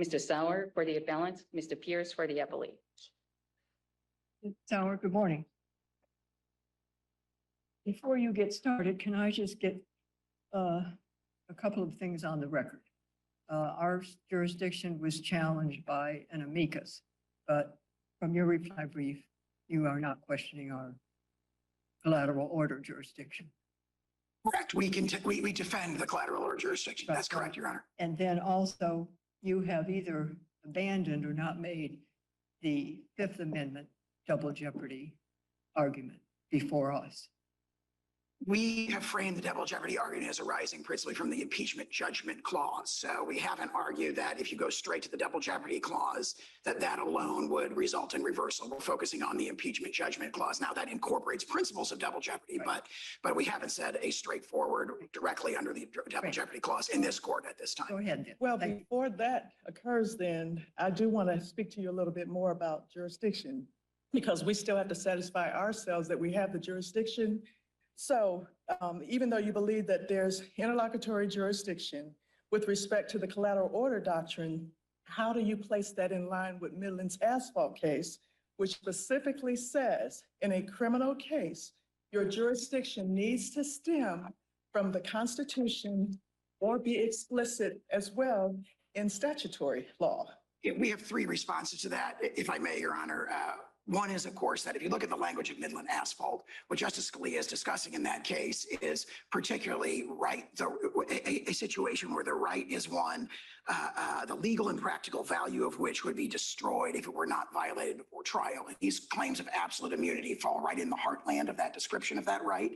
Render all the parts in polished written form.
Mr. Sauer for the appellant, Mr. Pierce for the appellate. Sauer, good morning. Before you get started, can I just get a couple of things on the record? Our jurisdiction was challenged by an amicus, but from your reply brief, you are not questioning our collateral order jurisdiction. Correct. We defend the collateral order jurisdiction. That's correct, Your Honor. And then also, you have either abandoned or not made the Fifth Amendment double jeopardy argument before us. We have framed the double jeopardy argument as arising principally from the impeachment judgment clause. So we haven't argued that if you go straight to the double jeopardy clause, that alone would result in reversal. We're focusing on the impeachment judgment clause. Now that incorporates principles of double jeopardy, right. but we haven't said a straightforward directly under the double jeopardy clause in this court at this time. Go ahead. Then. Well, before that occurs, then I do want to speak to you a little bit more about jurisdiction, because we still have to satisfy ourselves that we have the jurisdiction. So even though you believe that there's interlocutory jurisdiction with respect to the collateral order doctrine, how do you place that in line with Midland's asphalt case, which specifically says in a criminal case, your jurisdiction needs to stem from the Constitution or be explicit as well in statutory law? We have three responses to that, if I may, Your Honor. One is, of course, that if you look at the language of Midland asphalt, what Justice Scalia is discussing in that case is particularly a situation where the right is one, the legal and practical value of which would be destroyed if it were not violated before trial. And these claims of absolute immunity fall right in the heartland of that description of that right.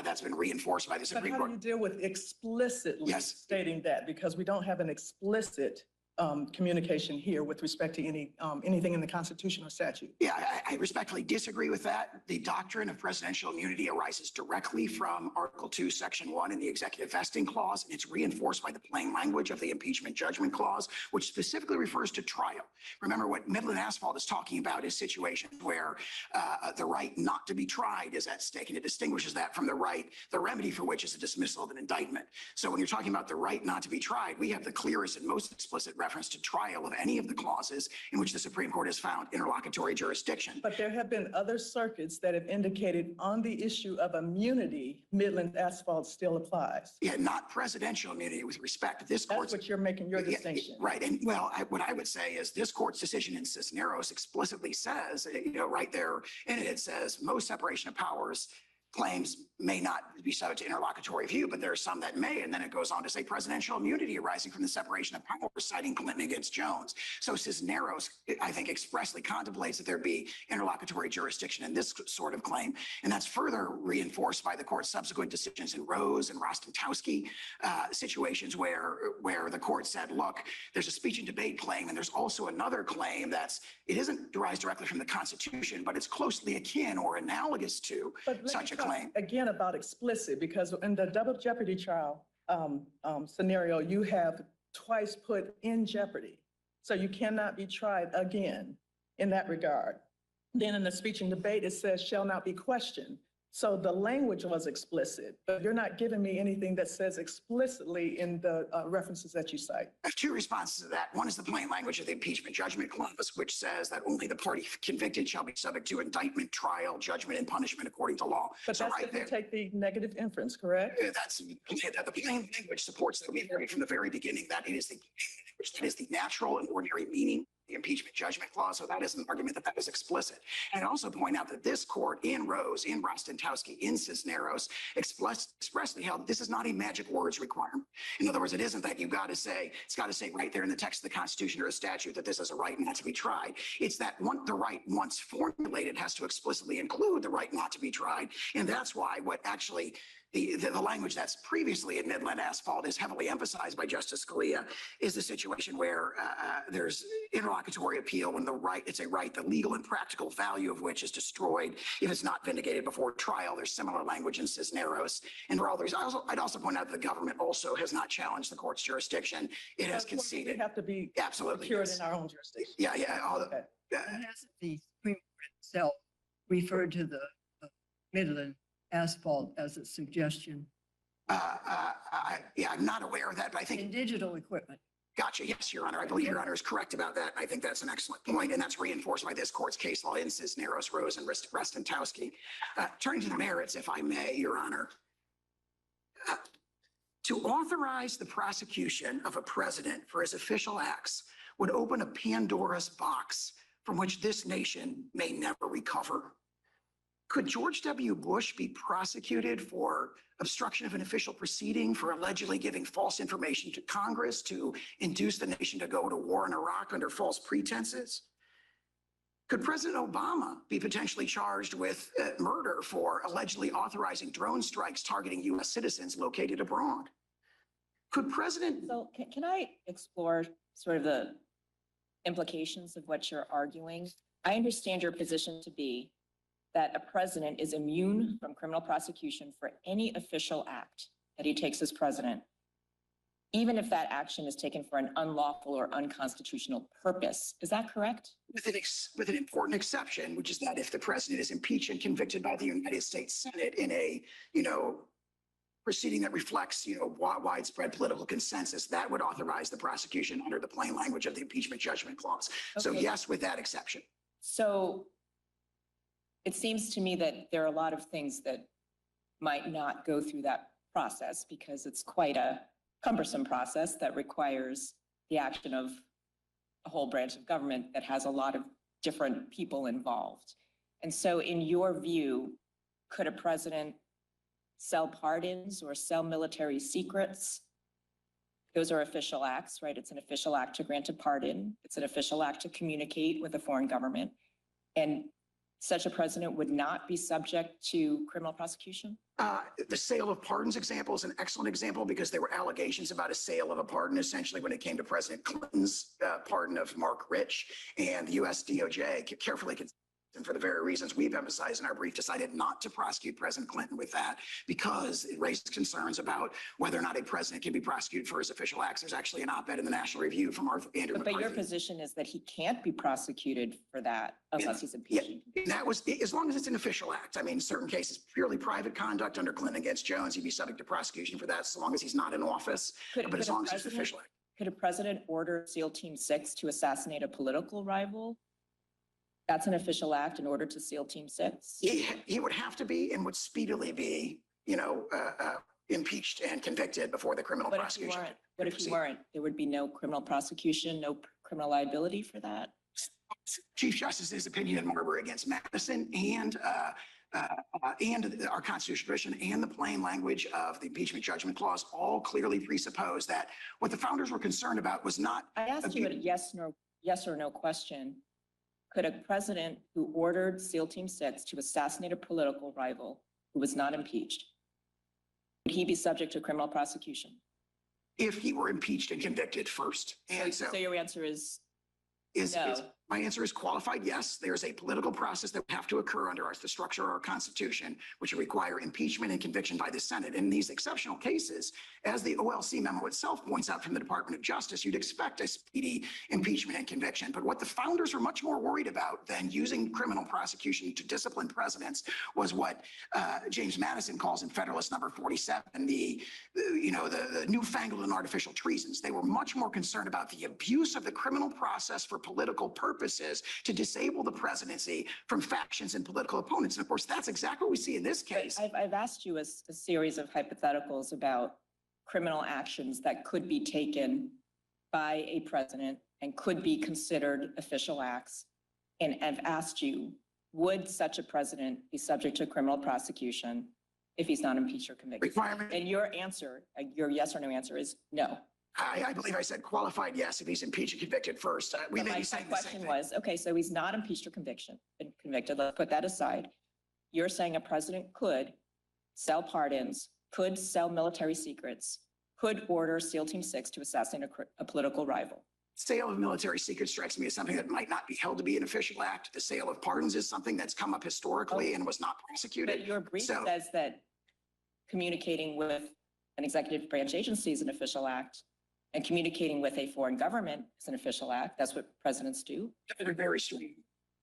That's been reinforced by the Supreme Court. But how do you deal with explicitly stating that? Because we don't have an explicit communication here with respect to anything in the Constitution or statute. Yeah, I respectfully disagree with that. The doctrine of presidential immunity arises directly from Article 2, Section 1 in the Executive Vesting Clause, and it's reinforced by the plain language of the Impeachment Judgment Clause, which specifically refers to trial. Remember, what Midland asphalt is talking about is situations where the right not to be tried is at stake, and it distinguishes that from the right, the remedy for which is a dismissal of an indictment. So when you're talking about the right not to be tried, we have the clearest and most explicit reference to trial of any of the clauses in which the Supreme Court has found interlocutory jurisdiction. But there have been other circuits that have indicated on the issue of immunity, Midland asphalt still applies. Yeah, not presidential immunity with respect to this court. That's what you're making your distinction. Right. And well, what I would say is this court's decision in Cisneros explicitly says, right there in it, it says most separation of powers claims may not be subject to interlocutory review, but there are some that may. And then it goes on to say presidential immunity arising from the separation of powers, citing Clinton against Jones. So Cisneros, I think, expressly contemplates that there be interlocutory jurisdiction in this sort of claim. And that's further reinforced by the court's subsequent decisions in Rose and Rostentowski, situations where the court said, look, there's a speech and debate claim, and there's also another claim it isn't derived directly from the Constitution, but it's closely akin or analogous to such a claim. Again, about explicit, because in the double jeopardy trial scenario, you have twice put in jeopardy. So you cannot be tried again in that regard. Then in the speech and debate, it says shall not be questioned. So the language was explicit, but you're not giving me anything that says explicitly in the references that you cite. I have two responses to that. One is the plain language of the impeachment judgment clause, which says that only the party convicted shall be subject to indictment, trial, judgment, and punishment according to law. But so that's right if there, you take the negative inference, correct? That's the plain language supports that we heard from the very beginning that it is the natural and ordinary meaning. The impeachment judgment clause. So that is an argument that is explicit. And I also point out that this court in Rose, in Rostentowski, in Cisneros expressly held this is not a magic words requirement. In other words, it isn't that it's got to say right there in the text of the Constitution or a statute that this is a right not to be tried. It's that the right once formulated has to explicitly include the right not to be tried. And that's why what actually the language that's previously in Midland asphalt is heavily emphasized by Justice Scalia is the situation where there's interlocutory appeal when it's a right, the legal and practical value of which is destroyed if it's not vindicated before trial. There's similar language in Cisneros and for others. I'd also point out that the government also has not challenged the court's jurisdiction. It has conceded. We have to be absolutely secured in our own jurisdiction. Yeah. Okay. Hasn't the Supreme Court itself referred to the Midland asphalt as a suggestion? I'm not aware of that, but I think in digital equipment. Gotcha. Yes, Your Honor. I believe Your Honor is correct about that. I think that's an excellent point, and that's reinforced by this court's case law in Cisneros, Rose, and Restentowski. Turning to the merits, if I may, Your Honor. To authorize the prosecution of a president for his official acts would open a Pandora's box from which this nation may never recover. Could George W. Bush be prosecuted for obstruction of an official proceeding for allegedly giving false information to Congress to induce the nation to go to war in Iraq under false pretenses? Could President Obama be potentially charged with murder for allegedly authorizing drone strikes targeting U.S. citizens located abroad? Could President... So can I explore sort of the implications of what you're arguing? I understand your position to be that a president is immune from criminal prosecution for any official act that he takes as president, even if that action is taken for an unlawful or unconstitutional purpose. Is that correct? With an important exception, which is that if the president is impeached and convicted by the United States Senate in a, proceeding that reflects, widespread political consensus, that would authorize the prosecution under the plain language of the impeachment judgment clause. So Okay. yes, with that exception. So it seems to me that there are a lot of things that might not go through that process because it's quite a cumbersome process that requires the action of a whole branch of government that has a lot of different people involved. And so in your view, could a president sell pardons or sell military secrets? Those are official acts, right? It's an official act to grant a pardon. It's an official act to communicate with a foreign government. And such a president would not be subject to criminal prosecution? The sale of pardons example is an excellent example because there were allegations about a sale of a pardon essentially when it came to President Clinton's pardon of Mark Rich, and the U.S. DOJ carefully and for the very reasons we've emphasized in our brief, decided not to prosecute President Clinton with that because it raised concerns about whether or not a president can be prosecuted for his official acts. There's actually an op-ed in the National Review from Andrew But your McCarthy. position is that he can't be prosecuted for that unless he's Yeah, impeached. and that was, as long as it's an official act. I mean, certain cases, purely private conduct under Clinton against Jones, he'd be subject to prosecution for that as long as he's not in office. But as long as it's official act. Could a president order SEAL Team 6 to assassinate a political rival? That's an official act in order to SEAL Team 6? He would have to be and would speedily be, impeached and convicted before the criminal What if you prosecution. weren't? What if you weren't? There would be no criminal prosecution, no criminal liability for that? Chief Justice's opinion in Marbury against Madison and our constitutional tradition and the plain language of the impeachment judgment clause all clearly presuppose that what the founders were concerned about was not. I asked you a yes or no question. Could a president who ordered SEAL Team 6 to assassinate a political rival who was not impeached, would he be subject to criminal prosecution? If he were impeached and convicted first. And So your answer is no. no. My answer is qualified yes. There's a political process that would have to occur under the structure of our Constitution, which would require impeachment and conviction by the Senate. In these exceptional cases, as the OLC memo itself points out from the Department of Justice, you'd expect a speedy impeachment and conviction. But what the founders were much more worried about than using criminal prosecution to discipline presidents was what James Madison calls in Federalist number 47, the newfangled and artificial treasons. They were much more concerned about the abuse of the criminal process for political purposes to disable the presidency from factions and political opponents. And of course, that's exactly what we see in this case. I've asked you a series of hypotheticals about criminal actions that could be taken by a president and could be considered official acts. And I've asked you, would such a president be subject to criminal prosecution if he's not impeached or convicted? Requirement. And your answer, your yes or no answer is no. I believe I said qualified yes if he's impeached and convicted first. We may My be saying the same question thing. was, okay, so he's not impeached or convicted. Let's put that aside. You're saying a president could sell pardons, could sell military secrets, could order SEAL Team 6 to assassinate a political rival. Sale of military secrets strikes me as something that might not be held to be an official act. The sale of pardons is something that's come up historically and was not prosecuted. But your brief So- says that communicating with an executive branch agency is an official act, and communicating with a foreign government is an official act. That's what presidents do. Those are very strong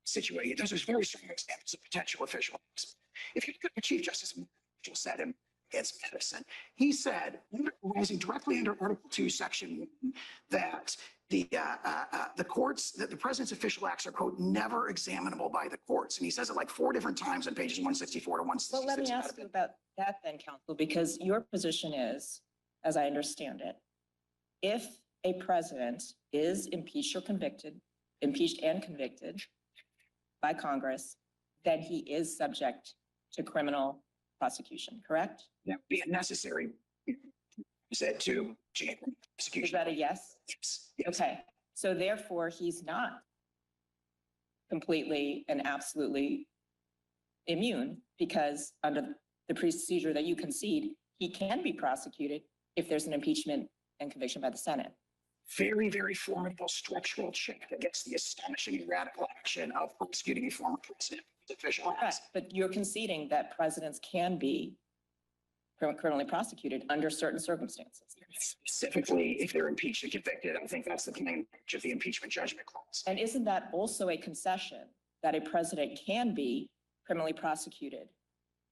situations. Those are very strong examples of potential official acts. If you look at what Chief Justice Mitchell said in against Madison. He said, rising directly under Article 2, Section 1, that the courts, that the president's official acts are, quote, never examinable by the courts. And he says it like 4 different times on pages 164 to 166. Well, let me ask you about that then, counsel, because your position is, as I understand it, if a president is impeached and convicted by Congress, then he is subject to criminal prosecution, correct? That would be a necessary, said to prosecution. Is that a yes? Yes. Yes. Okay, so therefore, he's not completely and absolutely immune, because under the procedure that you concede, he can be prosecuted if there's an impeachment and conviction by the Senate. Very, very formidable structural check against the astonishing and radical action of prosecuting a former president with official acts. Correct, but you're conceding that presidents can be criminally prosecuted under certain circumstances. Specifically, if they're impeached and convicted, I think that's the plain language of the impeachment judgment clause. And isn't that also a concession that a president can be criminally prosecuted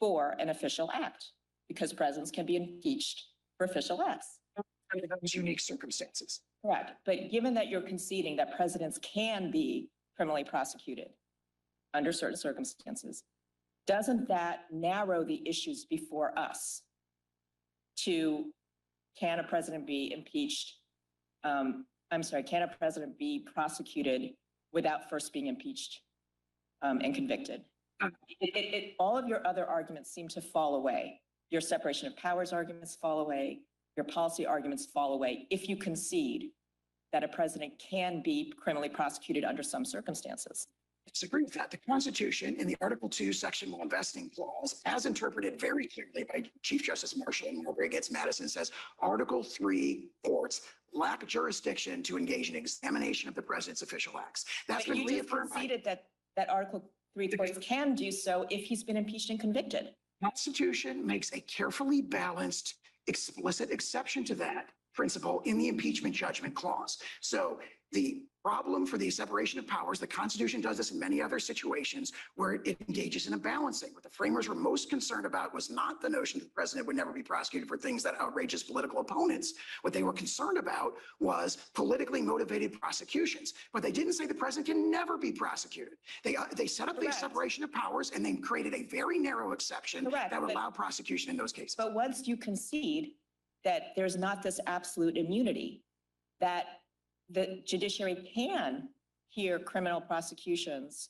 for an official act? Because presidents can be impeached for official acts. Under those unique circumstances. Correct. But given that you're conceding that presidents can be criminally prosecuted under certain circumstances, doesn't that narrow the issues before us to, can a president be impeached? Can a president be prosecuted without first being impeached and convicted? All of your other arguments seem to fall away. Your separation of powers arguments fall away. Your policy arguments fall away if you concede that a president can be criminally prosecuted under some circumstances. I disagree with that. The Constitution in the Article 2, Section 1 vesting clause, as interpreted very clearly by Chief Justice Marshall in Marbury against Madison, says Article 3 courts lack jurisdiction to engage in examination of the president's official acts. That's But been you just reaffirmed by conceded that Article 3 courts can do so if he's been impeached and convicted. the Constitution makes a carefully balanced, explicit exception to that principle in the impeachment judgment clause. So the problem for the separation of powers, the Constitution does this in many other situations where it engages in a balancing. What the framers were most concerned about was not the notion that the president would never be prosecuted for things that outrage his political opponents. What they were concerned about was politically motivated prosecutions. But they didn't say the president can never be prosecuted. They set up the Correct. separation of powers and then created a very narrow exception Correct, that would but- allow prosecution in those cases. But once you concede that there's not this absolute immunity, that the judiciary can hear criminal prosecutions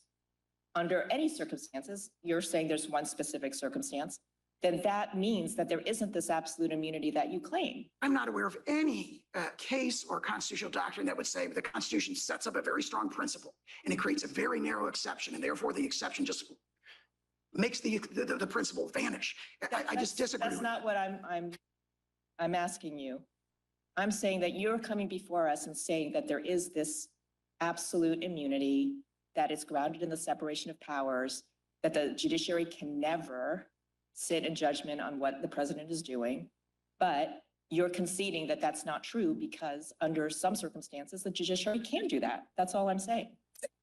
under any circumstances, you're saying there's one specific circumstance, then that means that there isn't this absolute immunity that you claim. I'm not aware of any case or constitutional doctrine that would say the Constitution sets up a very strong principle and it creates a very narrow exception, and therefore the exception just makes the principle vanish. I just disagree. That's with not what I'm asking you. I'm saying that you're coming before us and saying that there is this absolute immunity that is grounded in the separation of powers, that the judiciary can never sit in judgment on what the president is doing. But you're conceding that that's not true because under some circumstances, the judiciary can do that. That's all I'm saying.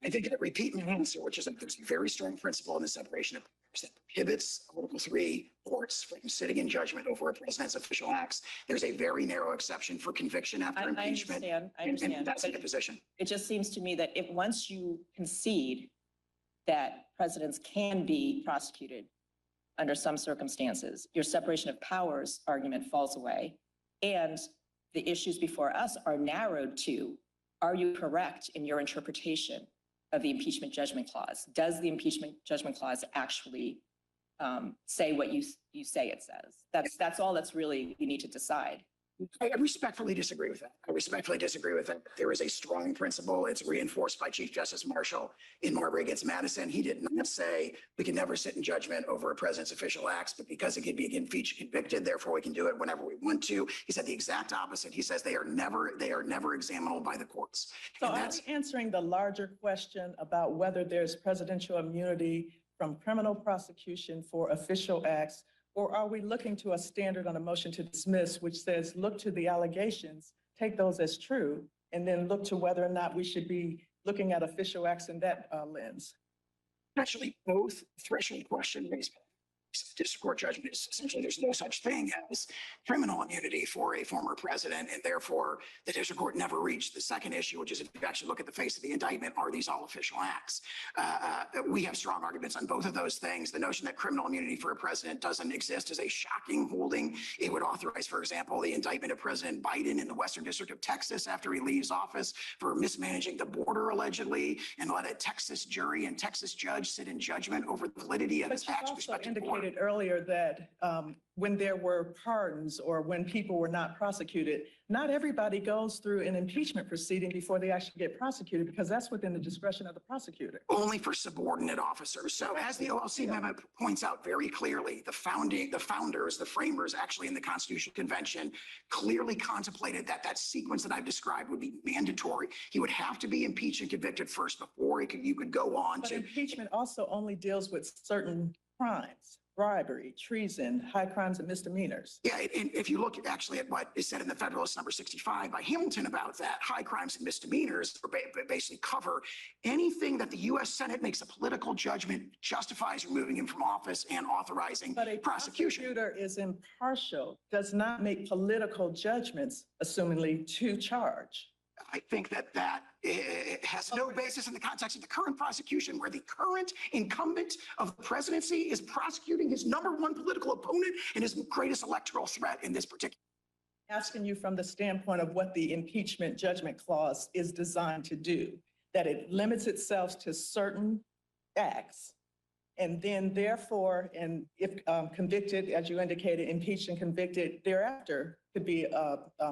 I think I repeat my answer, which is that there's a very strong principle in the separation of powers that prohibits Article 3 courts from sitting in judgment over a president's official acts. There's a very narrow exception for conviction after I impeachment. understand. And that's but the position. it just seems to me that if once you concede that presidents can be prosecuted under some circumstances, your separation of powers argument falls away. And the issues before us are narrowed to, are you correct in your interpretation of the impeachment judgment clause? Does the impeachment judgment clause actually say what you say it says? That's all that's really you need to decide. I respectfully disagree with that. I respectfully disagree with that. There is a strong principle. It's reinforced by Chief Justice Marshall in Marbury against Madison. He did not say we can never sit in judgment over a president's official acts, but because it could be impeached, convicted, therefore we can do it whenever we want to. He said the exact opposite. He says they are never examinable by the courts. So And are that's we answering the larger question about whether there's presidential immunity from criminal prosecution for official acts? Or are we looking to a standard on a motion to dismiss, which says, look to the allegations, take those as true, and then look to whether or not we should be looking at official acts in that lens? actually both threshold question raised by District court judgment is essentially there's no such thing as criminal immunity for a former president, and therefore the district court never reached the second issue, which is if you actually look at the face of the indictment, are these all official acts? We have strong arguments on both of those things. The notion that criminal immunity for a president doesn't exist is a shocking holding. It would authorize, for example, the indictment of President Biden in the Western District of Texas after he leaves office for mismanaging the border allegedly, and let a Texas jury and Texas judge sit in judgment over the validity of his But you acts with also respect to the border. indicated earlier that when there were pardons or when people were not prosecuted, not everybody goes through an impeachment proceeding before they actually get prosecuted, because that's within the discretion of the prosecutor. Only for subordinate officers. So as the OLC amendment points out very clearly, the founders, the framers actually in the Constitutional Convention clearly contemplated that that sequence that I've described would be mandatory. He would have to be impeached and convicted first before you could go on But to. impeachment also only deals with certain crimes, bribery, treason, high crimes and misdemeanors. Yeah, and if you look actually at what is said in the Federalist number 65 by Hamilton about that, high crimes and misdemeanors basically cover anything that the U.S. Senate makes a political judgment, justifies removing him from office and authorizing But a prosecution. prosecutor is impartial, does not make political judgments, assumingly, to charge. I think that has no basis in the context of the current prosecution, where the current incumbent of the presidency is prosecuting his number one political opponent and his greatest electoral threat in this particular. Asking you from the standpoint of what the impeachment judgment clause is designed to do, that it limits itself to certain acts. And then therefore, and if convicted, as you indicated, impeached and convicted, thereafter could be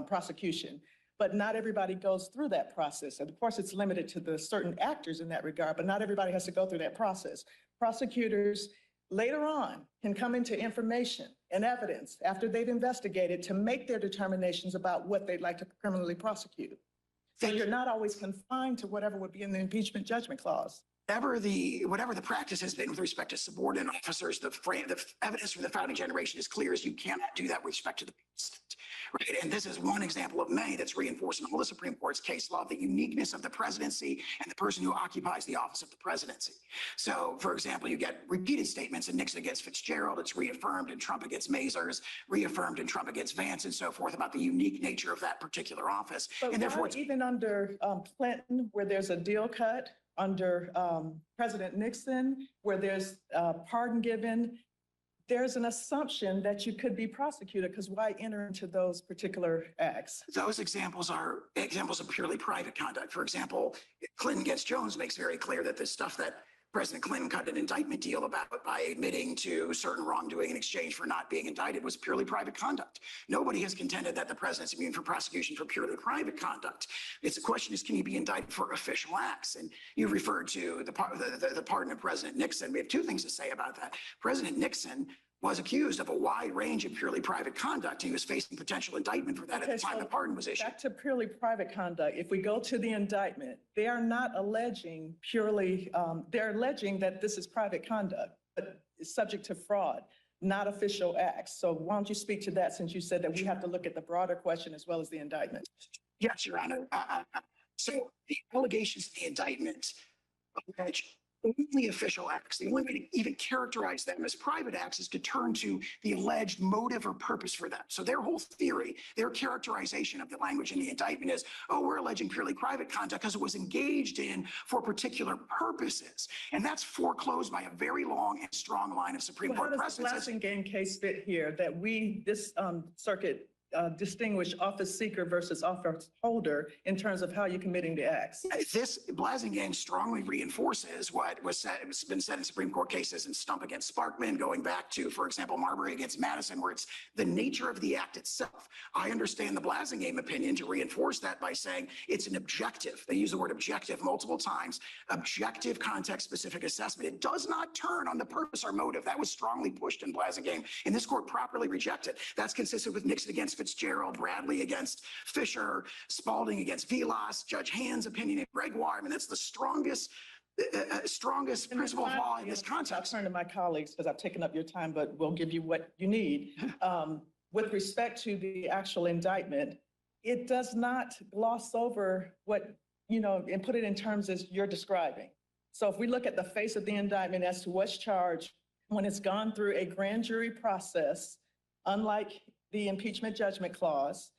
prosecution. But not everybody goes through that process. And of course, it's limited to the certain actors in that regard, but not everybody has to go through that process. Prosecutors later on can come into information and evidence after they've investigated to make their determinations about what they'd like to criminally prosecute. So you're not always confined to whatever would be in the impeachment judgment clause. Whatever the practice has been with respect to subordinate officers, the evidence from the founding generation is clear as you cannot do that with respect to the president. Right. And this is one example of many that's reinforcing all the Supreme Court's case law, the uniqueness of the presidency and the person who occupies the office of the presidency. So, for example, you get repeated statements in Nixon against Fitzgerald. It's reaffirmed in Trump against Mazars, reaffirmed in Trump against Vance, and so forth about the unique nature of that particular office. But and therefore, even under Clinton, where there's a deal cut, under President Nixon, where there's pardon given, there's an assumption that you could be prosecuted, because why enter into those particular acts? those examples are examples of purely private conduct. For example, Clinton against Jones makes very clear that the stuff that President Clinton cut an indictment deal about by admitting to certain wrongdoing in exchange for not being indicted was purely private conduct. Nobody has contended that the president's immune from prosecution for purely private conduct. The question is, can he be indicted for official acts? And you referred to the pardon of President Nixon. We have two things to say about that. President Nixon was accused of a wide range of purely private conduct. He was facing potential indictment for that at the time the pardon was issued. Back to purely private conduct. If we go to the indictment, they are not alleging purely, they're alleging that this is private conduct, but it's subject to fraud, not official acts. So why don't you speak to that, since you said that we have to look at the broader question as well as the indictment? Yes, Your Honor. So the allegations in the indictment allege only official acts. The only way to even characterize them as private acts is to turn to the alleged motive or purpose for them. So their whole theory, their characterization of the language in the indictment is, oh, we're alleging purely private conduct because it was engaged in for particular purposes. And that's foreclosed by a very long and strong line of Supreme Well, how Court does the precedents. Blasingame case fit here, that this circuit distinguish office seeker versus office holder in terms of how you're committing the acts? This Blasingame strongly reinforces what was said, it's been said in Supreme Court cases in Stump against Sparkman, going back to, for example, Marbury against Madison, where it's the nature of the act itself. I understand the Blasingame opinion to reinforce that by saying it's an objective. They use the word objective multiple times. Objective, context-specific assessment. It does not turn on the purpose or motive. That was strongly pushed in Blasingame, and this court properly rejected. That's consistent with Nixon against Fitzgerald, Bradley against Fisher, Spalding against Vilas, Judge Hand's opinion in Gregoire. I mean, that's the strongest principle of law in this I'll context. turn to my colleagues because I've taken up your time, but we'll give you what you need. With respect to the actual indictment, it does not gloss over what, and put it in terms as you're describing. So if we look at the face of the indictment as to what's charged, when it's gone through a grand jury process, unlike the impeachment judgment clause,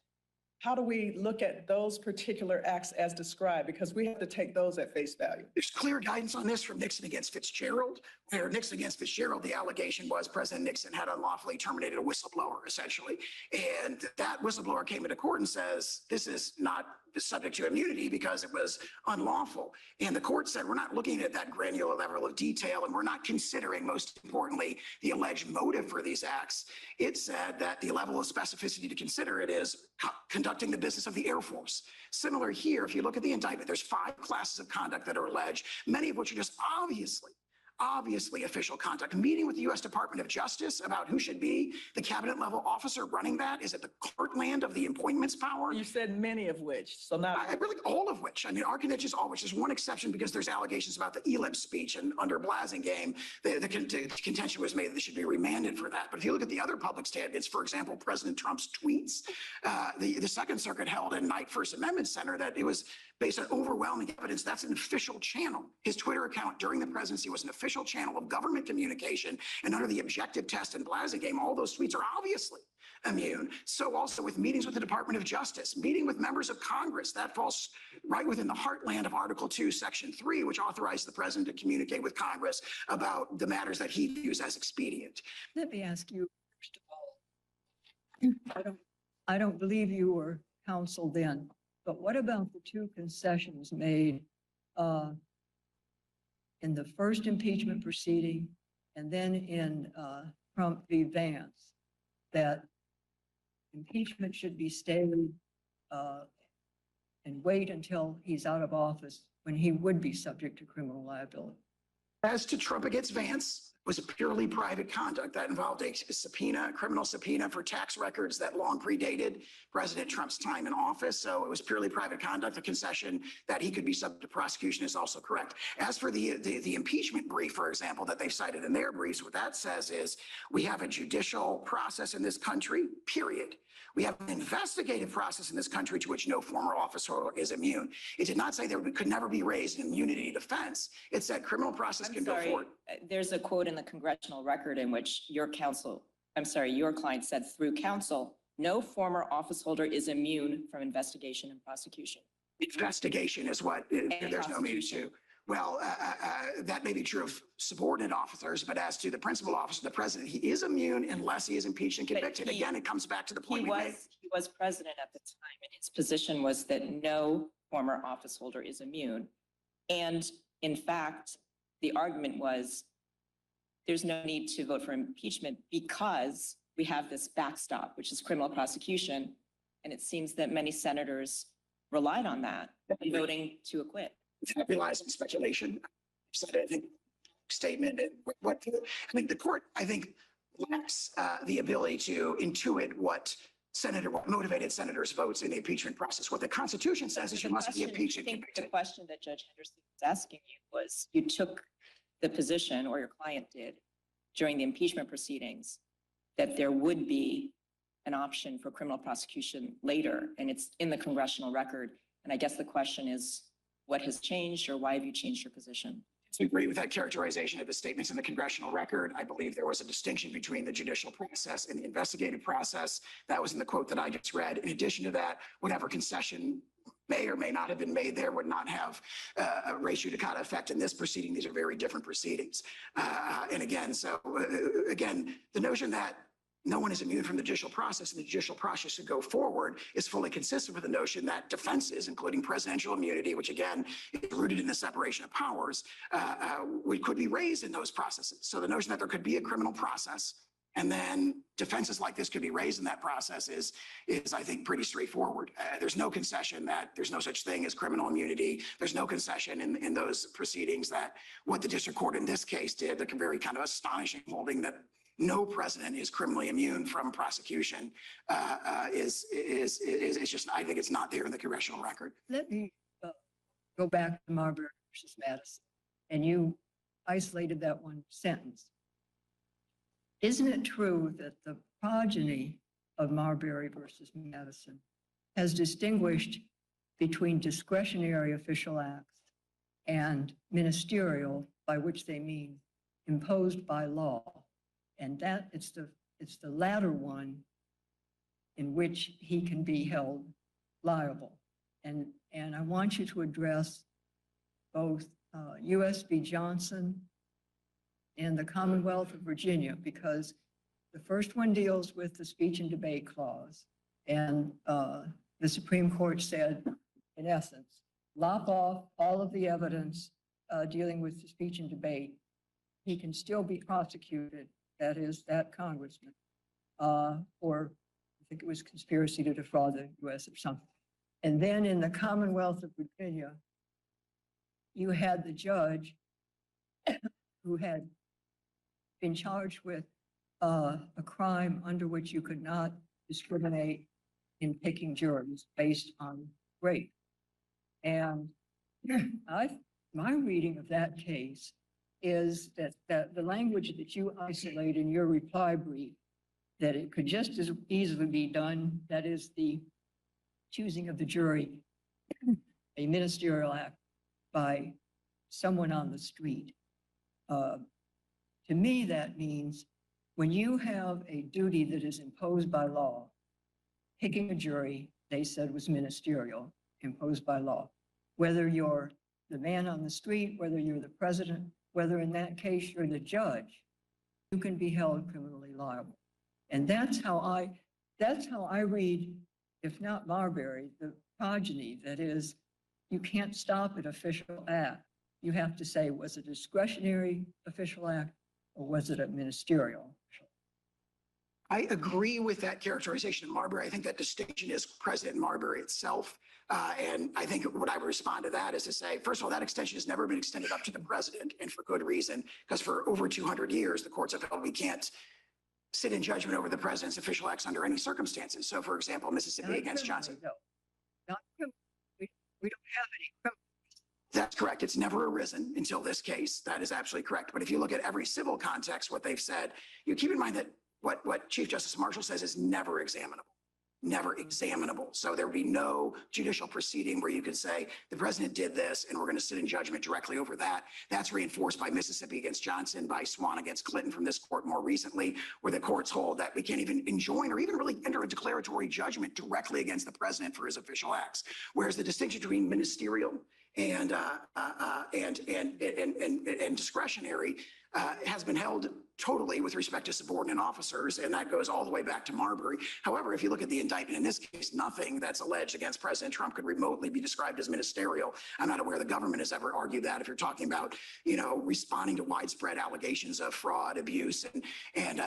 how do we look at those particular acts as described? Because we have to take those at face value. There's clear guidance on this from Nixon against Fitzgerald, where Nixon against Fitzgerald, the allegation was President Nixon had unlawfully terminated a whistleblower, essentially. And that whistleblower came into court and says, this is not subject to immunity because it was unlawful. And the court said, we're not looking at that granular level of detail, and we're not considering, most importantly, the alleged motive for these acts. It said that the level of specificity to consider it is conducting the business of the Air Force. Similar here, if you look at the indictment, there's 5 classes of conduct that are alleged, many of which are just obviously official conduct. Meeting with the U.S. Department of Justice about who should be the cabinet level officer running that. Is it the heartland of the appointments power? You said many of which, so not. Really all of which. I mean, our contention is all which. There's one exception because there's allegations about the ELIP speech, and under Blasingame, the contention was made that they should be remanded for that. But if you look at the other public statements, for example, President Trump's tweets, the Second Circuit held in Knight First Amendment Center that it was based on overwhelming evidence. That's an official channel. His Twitter account during the presidency was an official channel of government communication. And under the objective test and Blasingame, all those tweets are obviously immune. So also with meetings with the Department of Justice, meeting with members of Congress, that falls right within the heartland of Article 2, Section 3, which authorizes the president to communicate with Congress about the matters that he views as expedient. Let me ask you, first of all, I don't believe you were counsel then, but what about the 2 concessions made in the first impeachment proceeding and then in Trump v. Vance, that impeachment should be stayed and wait until he's out of office when he would be subject to criminal liability? As to Trump against Vance, was a purely private conduct that involved a subpoena, a criminal subpoena for tax records that long predated President Trump's time in office. So it was purely private conduct. The concession that he could be subject to prosecution is also correct. As for the impeachment brief, for example, that they cited in their briefs, what that says is we have a judicial process in this country, period. We have an investigative process in this country to which no former officer is immune. It did not say there could never be raised an immunity defense. It said criminal process can go forward. There's a quote in the congressional record in which your client said through counsel, no former office holder is immune from investigation and prosecution. Investigation is what there's no meaning to. Well, that may be true of subordinate officers, but as to the principal officer, the president, he is immune unless he is impeached and convicted. Again, it comes back to the point we made. He was president at the time, and his position was that no former office holder is immune. And in fact, the argument was there's no need to vote for impeachment because we have this backstop, which is criminal prosecution. And it seems that many senators relied on that in voting to acquit. That relies on speculation. Said, I think, statement. And the court, I think, lacks the ability to intuit what motivated senators' votes in the impeachment process. What the Constitution says is you must be impeached and convicted. The question that Judge Henderson was asking you was, you took the position, or your client did, during the impeachment proceedings, that there would be an option for criminal prosecution later, and it's in the congressional record. And I guess the question is, what has changed, or why have you changed your position? To agree with that characterization of the statements in the congressional record, I believe there was a distinction between the judicial process and the investigative process. That was in the quote that I just read. In addition to that, whatever concession may or may not have been made there would not have a res judicata effect in this proceeding. These are very different proceedings. And again, the notion that no one is immune from the judicial process and the judicial process should go forward is fully consistent with the notion that defenses, including presidential immunity, which again is rooted in the separation of powers, could be raised in those processes. So the notion that there could be a criminal process and then defenses like this could be raised in that process is I think, pretty straightforward. There's no concession that there's no such thing as criminal immunity. There's no concession in those proceedings that what the district court in this case did, the very kind of astonishing holding that no president is criminally immune from prosecution is just, I think it's not there in the congressional record. Let me go back to Marbury versus Madison, and you isolated that one sentence. Isn't it true that the progeny of Marbury versus Madison has distinguished between discretionary official acts and ministerial, by which they mean imposed by law. And that it's the latter one in which he can be held liable. And I want you to address both U.S. v. Johnson and the Commonwealth of Virginia, because the first one deals with the speech and debate clause. And the Supreme Court said, in essence, lop off all of the evidence dealing with the speech and debate. He can still be prosecuted, that is, that congressman, for, I think it was conspiracy to defraud the U.S. or something. And then in the Commonwealth of Virginia, you had the judge who had been charged with a crime under which you could not discriminate in picking juries based on race. And my reading of that case is that the language that you isolate in your reply brief, that it could just as easily be done, that is the choosing of the jury, a ministerial act by someone on the street. To me, that means when you have a duty that is imposed by law, picking a jury, they said was ministerial, imposed by law. Whether you're the man on the street, whether you're the president, whether in that case you're the judge, you can be held criminally liable. And that's how I read, if not Marbury, the progeny. That is, you can't stop an official act. You have to say, was it a discretionary official act or was it a ministerial? I agree with that characterization of Marbury. I think that distinction is President Marbury itself. And I think what I would respond to that is to say, first of all, that extension has never been extended up to the president, and for good reason, because for over 200 years, the courts have held we can't sit in judgment over the president's official acts under any circumstances. So, for example, Mississippi Not against criminally, Johnson. no. Not criminally. We don't have any criminal. That's correct. It's never arisen until this case. That is absolutely correct. But if you look at every civil context, what they've said, you keep in mind that what Chief Justice Marshall says is never examinable. Never examinable. So there would be no judicial proceeding where you could say the president did this and we're going to sit in judgment directly over that. That's reinforced by Mississippi against Johnson, by Swan against Clinton from this court more recently, where the courts hold that we can't even enjoin or even really enter a declaratory judgment directly against the president for his official acts. Whereas the distinction between ministerial and discretionary has been held totally with respect to subordinate officers, and that goes all the way back to Marbury. However, if you look at the indictment in this case, nothing that's alleged against President Trump could remotely be described as ministerial. I'm not aware the government has ever argued that. If you're talking about, responding to widespread allegations of fraud, abuse, and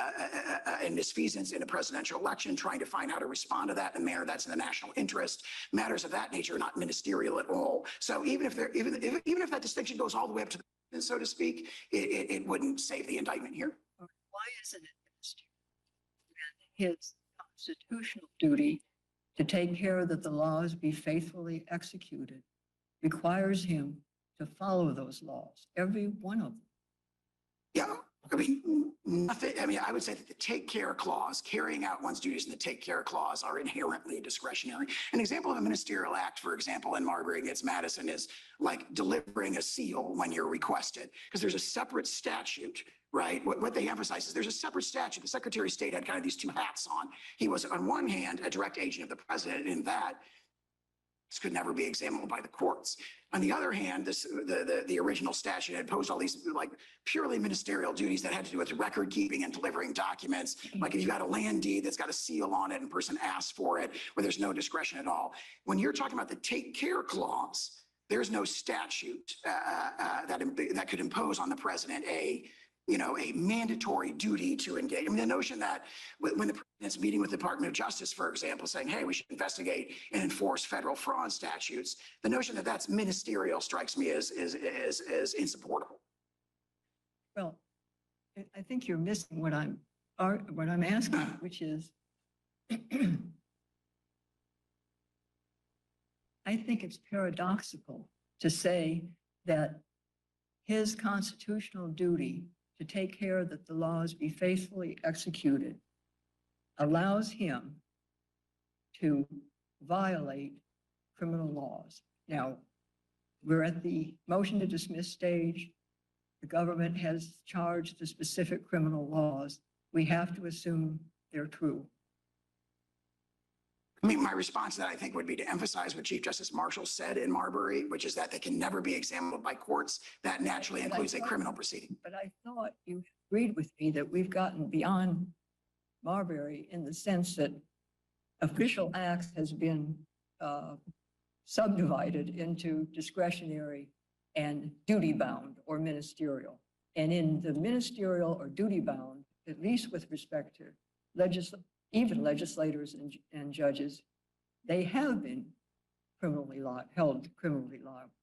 misfeasance in a presidential election, trying to find how to respond to that in a manner that's in the national interest, matters of that nature are not ministerial at all. So even if that distinction goes all the way up to the president, so to speak, it wouldn't save the indictment here. Why isn't it ministerial? His constitutional duty to take care that the laws be faithfully executed requires him to follow those laws, every one of them. Yeah, I mean, nothing. I mean, I would say that the take care clause, carrying out one's duties in the take care clause, are inherently discretionary. An example of a ministerial act, for example, in Marbury against Madison, is like delivering a seal when you're requested, because there's a separate statute, right? What they emphasize is there's a separate statute. The Secretary of State had kind of these two hats on. He was, on one hand, a direct agent of the president, and in that, this could never be examined by the courts. On the other hand, the original statute had imposed all these like purely ministerial duties that had to do with record keeping and delivering documents. Like if you got a land deed that's got a seal on it and a person asks for it, where there's no discretion at all. When you're talking about the take care clause, there's no statute that could impose on the president a mandatory duty to engage. I mean, the notion that when the president's meeting with the Department of Justice, for example, saying, hey, we should investigate and enforce federal fraud statutes, the notion that that's ministerial strikes me as insupportable. Well, I think you're missing what I'm asking, which is, I think it's paradoxical to say that his constitutional duty to take care that the laws be faithfully executed allows him to violate criminal laws. Now, we're at the motion to dismiss stage. the government has charged the specific criminal laws, we have to assume they're true. I mean, my response to that, I think, would be to emphasize what Chief Justice Marshall said in Marbury, which is that they can never be examined by courts. That naturally But I includes a thought- criminal proceeding. But I thought you agreed with me that we've gotten beyond Marbury in the sense that official acts has been subdivided into discretionary and duty-bound or ministerial. And in the ministerial or duty-bound, at least with respect to even legislators and judges, they have been held criminally liable.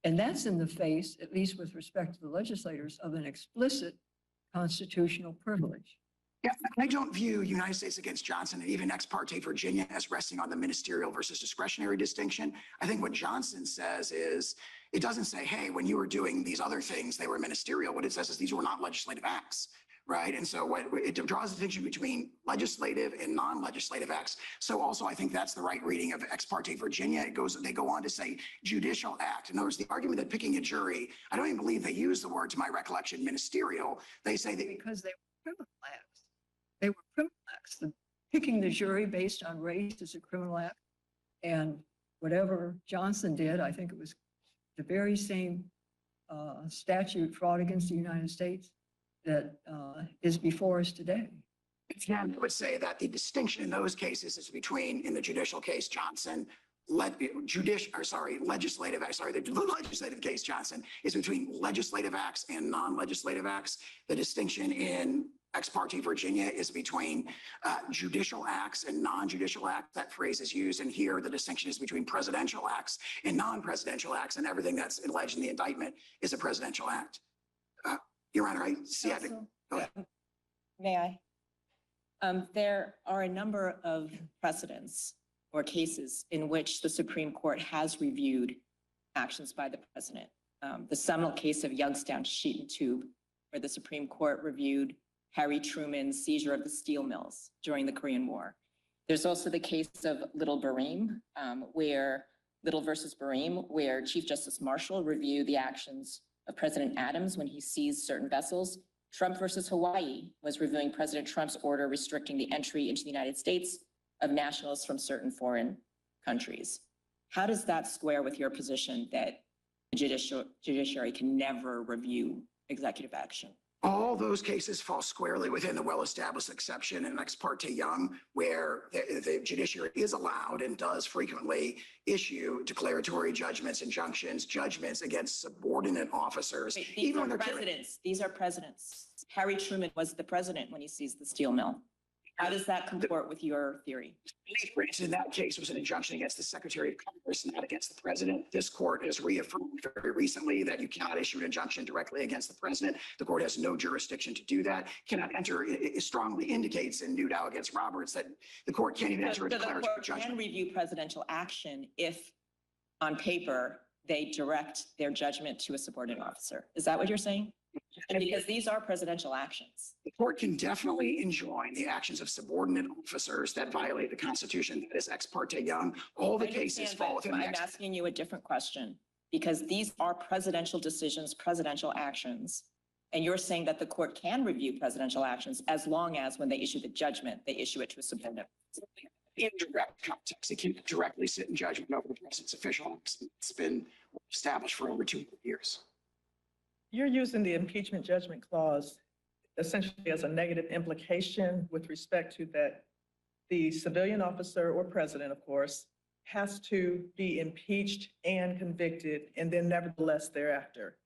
And that's in the face, at least with respect to the legislators, of an explicit constitutional privilege. Yeah, I don't view United States against Johnson and even ex parte Virginia as resting on the ministerial versus discretionary distinction. I think what Johnson says is, it doesn't say, hey, when you were doing these other things, they were ministerial. What it says is these were not legislative acts, right? And so what it draws a distinction between legislative and non-legislative acts. So also, I think that's the right reading of ex parte Virginia. They go on to say judicial act. In other words, the argument that picking a jury, I don't even believe they use the word, to my recollection, ministerial. They say that Because they were criminal acts. They were criminal acts. Picking the jury based on race is a criminal act. And whatever Johnson did, I think it was the very same statute, fraud against the United States, that is before us today. yeah, I would say that the distinction in those cases is between, in the judicial case, Johnson, the legislative case, Johnson, is between legislative acts and non-legislative acts. The distinction in ex parte Virginia is between judicial acts and non-judicial acts. That phrase is used. And here, the distinction is between presidential acts and non-presidential acts. And everything that's alleged in the indictment is a presidential act. Your Honor, I see. Go ahead. May I? There are a number of precedents or cases in which the Supreme Court has reviewed actions by the president. The seminal case of Youngstown Sheet and Tube, where the Supreme Court reviewed Harry Truman's seizure of the steel mills during the Korean War. There's also the case of Little versus Bareem, where Chief Justice Marshall reviewed the actions of President Adams when he seized certain vessels. Trump versus Hawaii was reviewing President Trump's order restricting the entry into the United States of nationals from certain foreign countries. How does that square with your position that the judiciary can never review executive action? All those cases fall squarely within the well-established exception in ex parte Young, where the judiciary is allowed and does frequently issue declaratory judgments, injunctions, judgments against subordinate officers. Wait, these are presidents. Harry Truman was the president when he seized the steel mill. How does that comport with your theory? In that case, was an injunction against the Secretary of Congress, not against the president. This court has reaffirmed very recently that you cannot issue an injunction directly against the president. The court has no jurisdiction to do that. Cannot enter. It strongly indicates in Newdow against Roberts that the court can't even enter a declaratory judgment. The court judgment. can review presidential action if, on paper, they direct their judgment to a subordinate officer. Is that what you're saying? Because these are presidential actions. The court can definitely enjoin the actions of subordinate officers that violate the Constitution. That is ex parte Young. All the cases fall within the I'm asking you a different question, because these are presidential decisions, presidential actions. And you're saying that the court can review presidential actions as long as when they issue the judgment, they issue it to a subordinate. In direct context, it can directly sit in judgment over the president's official acts. It's been established for over 200 years. You're using the impeachment judgment clause essentially as a negative implication with respect to that the civilian officer or president, of course, has to be impeached and convicted and then nevertheless thereafter.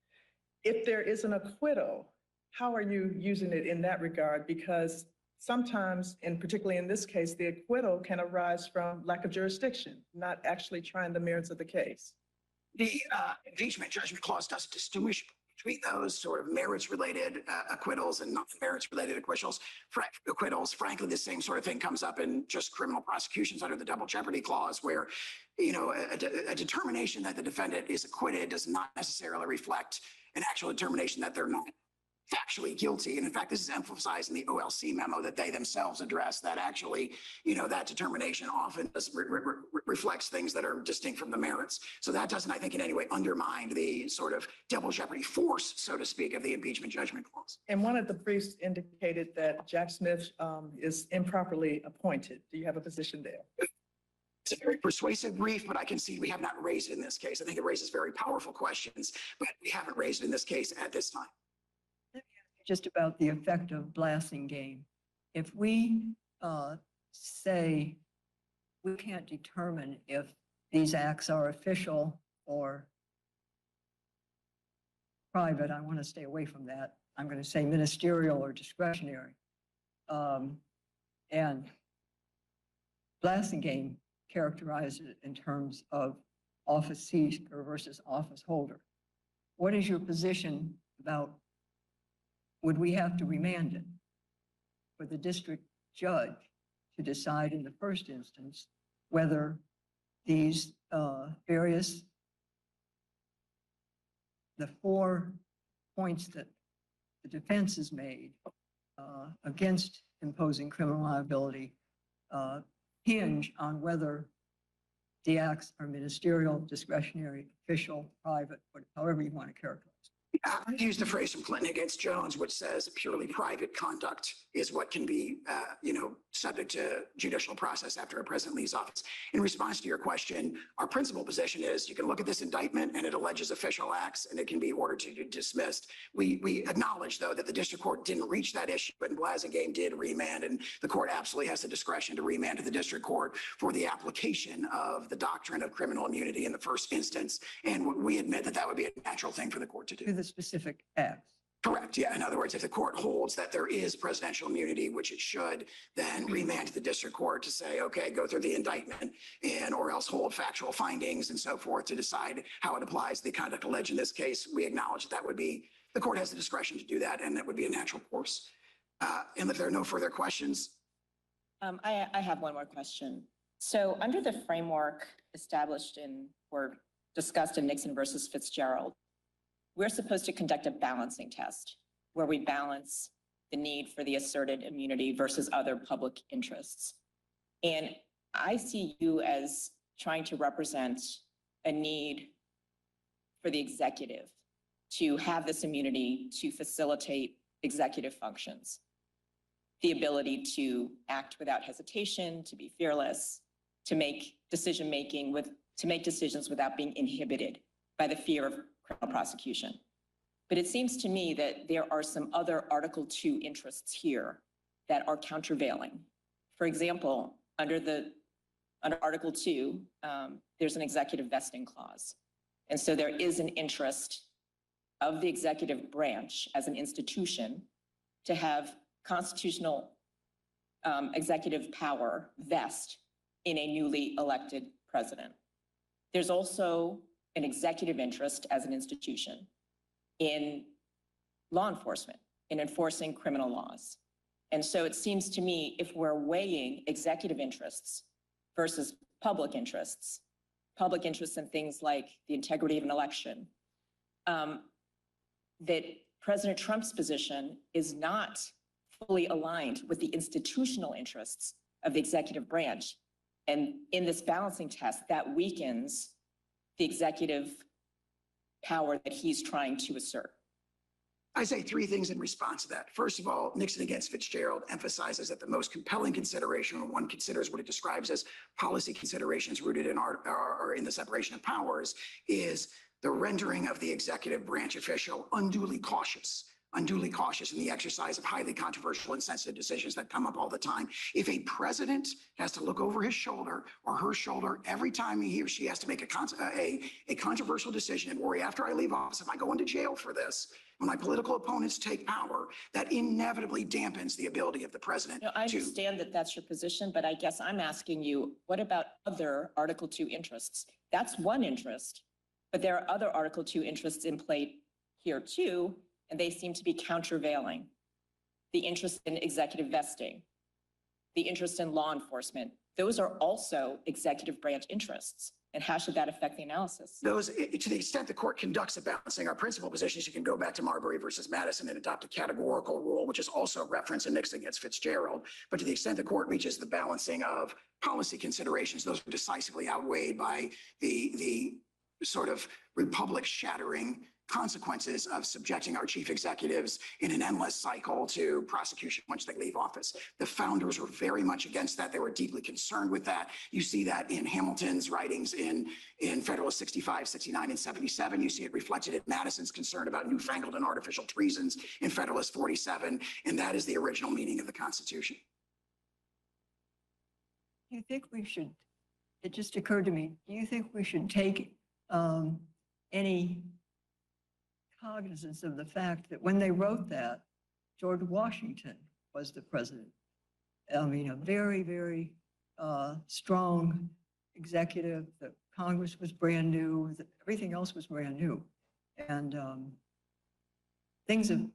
If there is an acquittal, how are you using it in that regard? Because sometimes, and particularly in this case, the acquittal can arise from lack of jurisdiction, not actually trying the merits of the case. The impeachment judgment clause doesn't distinguish between those sort of merits-related acquittals and non-merits-related acquittals. Frankly, the same sort of thing comes up in just criminal prosecutions under the double jeopardy clause, where, you know, a determination that the defendant is acquitted does not necessarily reflect an actual determination that they're not factually guilty. And in fact, this is emphasized in the OLC memo that they themselves address, that actually, that determination often reflects things that are distinct from the merits. So that doesn't, I think, in any way undermine the sort of double jeopardy force, so to speak, of the impeachment judgment clause. And one of the briefs indicated that Jack Smith is improperly appointed. Do you have a position there? It's a very persuasive brief, but I can see we have not raised it in this case. I think it raises very powerful questions, but we haven't raised it in this case at this time. Just about the effect of blasting game. If we say we can't determine if these acts are official or private, I want to stay away from that. I'm going to say ministerial or discretionary. And blasting game characterizes it in terms of office seeker versus office holder. What is your position about, would we have to remand it for the district judge to decide in the first instance whether these the 4 points that the defense has made against imposing criminal liability hinge on whether the acts are ministerial, discretionary, official, private, however you want to characterize it? I used the phrase from Clinton against Jones, which says purely private conduct is what can be, subject to judicial process after a president leaves office. In response to your question, our principal position is you can look at this indictment and it alleges official acts and it can be ordered to be dismissed. We acknowledge, though, that the district court didn't reach that issue, and Blasingame did remand, and the court absolutely has the discretion to remand to the district court for the application of the doctrine of criminal immunity in the first instance. And we admit that that would be a natural thing for the court to do. To the specific acts. Correct. Yeah. In other words, if the court holds that there is presidential immunity, which it should, then remand to the district court to say, okay, go through the indictment or else hold factual findings and so forth to decide how it applies to the conduct alleged in this case. We acknowledge that would be, the court has the discretion to do that, and that would be a natural course. And if there are no further questions. I have one more question. So under the framework established or discussed in Nixon versus Fitzgerald, we're supposed to conduct a balancing test where we balance the need for the asserted immunity versus other public interests. And I see you as trying to represent a need for the executive to have this immunity to facilitate executive functions, the ability to act without hesitation, to be fearless, to make decisions without being inhibited by the fear of criminal prosecution. But it seems to me that there are some other Article 2 interests here that are countervailing. For example, under Article 2, there's an executive vesting clause. And so there is an interest of the executive branch as an institution to have constitutional executive power vest in a newly elected president. There's also an executive interest as an institution in law enforcement, in enforcing criminal laws. And so it seems to me, if we're weighing executive interests versus public interests in things like the integrity of an election, that President Trump's position is not fully aligned with the institutional interests of the executive branch. And in this balancing test, that weakens the executive power that he's trying to assert. I say 3 things in response to that. First of all, Nixon against Fitzgerald emphasizes that the most compelling consideration when one considers what it describes as policy considerations rooted in in the separation of powers is the rendering of the executive branch official unduly cautious in the exercise of highly controversial and sensitive decisions that come up all the time. If a president has to look over his shoulder or her shoulder every time he or she has to make a controversial decision and worry, after I leave office, am I going to jail for this? When my political opponents take power, that inevitably dampens the ability of the president. No, I understand that that's your position, but I guess I'm asking you, what about other Article 2 interests? That's one interest, but there are other Article 2 interests in play here too, and they seem to be countervailing. The interest in executive vesting, the interest in law enforcement, those are also executive branch interests. And how should that affect the analysis? Those, to the extent the court conducts a balancing, our principal position is you can go back to Marbury versus Madison and adopt a categorical rule, which is also referenced in Nixon against Fitzgerald. But to the extent the court reaches the balancing of policy considerations, those are decisively outweighed by the sort of republic shattering consequences of subjecting our chief executives in an endless cycle to prosecution once they leave office. The founders were very much against that. They were deeply concerned with that. You see that in Hamilton's writings in Federalist 65, 69, and 77. You see it reflected in Madison's concern about newfangled and artificial treasons in Federalist 47. And that is the original meaning of the Constitution. Do you think we should, it just occurred to me, do you think we should take any cognizance of the fact that when they wrote that, George Washington was the president? I mean, a very, very strong executive. The Congress was brand new. Everything else was brand new. And things have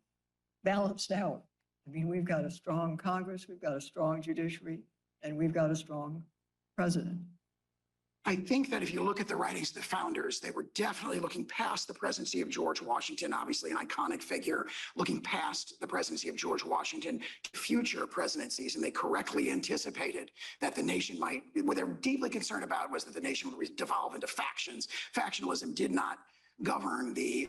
balanced out. I mean, we've got a strong Congress, we've got a strong judiciary, and we've got a strong president. I think that if you look at the writings of the founders, they were definitely looking past the presidency of George Washington, obviously an iconic figure, looking past the presidency of George Washington to future presidencies. And they correctly anticipated that the nation might, what they were deeply concerned about was that the nation would devolve into factions. Factionalism did not govern the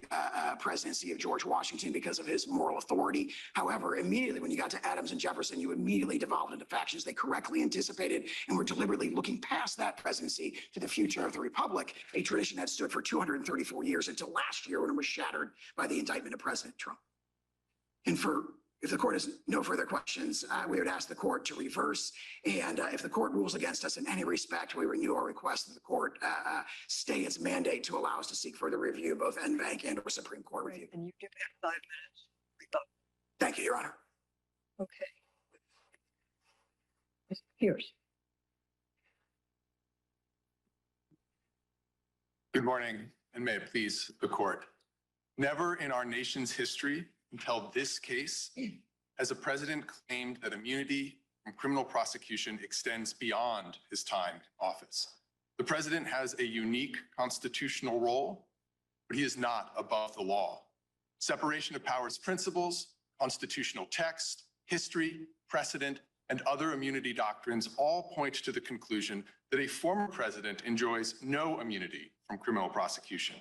presidency of George Washington because of his moral authority. However, immediately when you got to Adams and Jefferson, you immediately devolved into factions. They correctly anticipated and were deliberately looking past that presidency to the future of the republic, a tradition that stood for 234 years until last year when it was shattered by the indictment of President Trump. And if the court has no further questions, we would ask the court to reverse. And if the court rules against us in any respect, we renew our request that the court stay its mandate to allow us to seek further review, both en banc and or Supreme Court review. And you give that 5 minutes. Thank you, Your Honor. Okay. Mr. Pierce. Good morning, and may it please the court. Never in our nation's history until this case has a president claimed that immunity from criminal prosecution extends beyond his time in office. The president has a unique constitutional role, but he is not above the law. Separation of powers principles, constitutional text, history, precedent, and other immunity doctrines all point to the conclusion that a former president enjoys no immunity from criminal prosecution.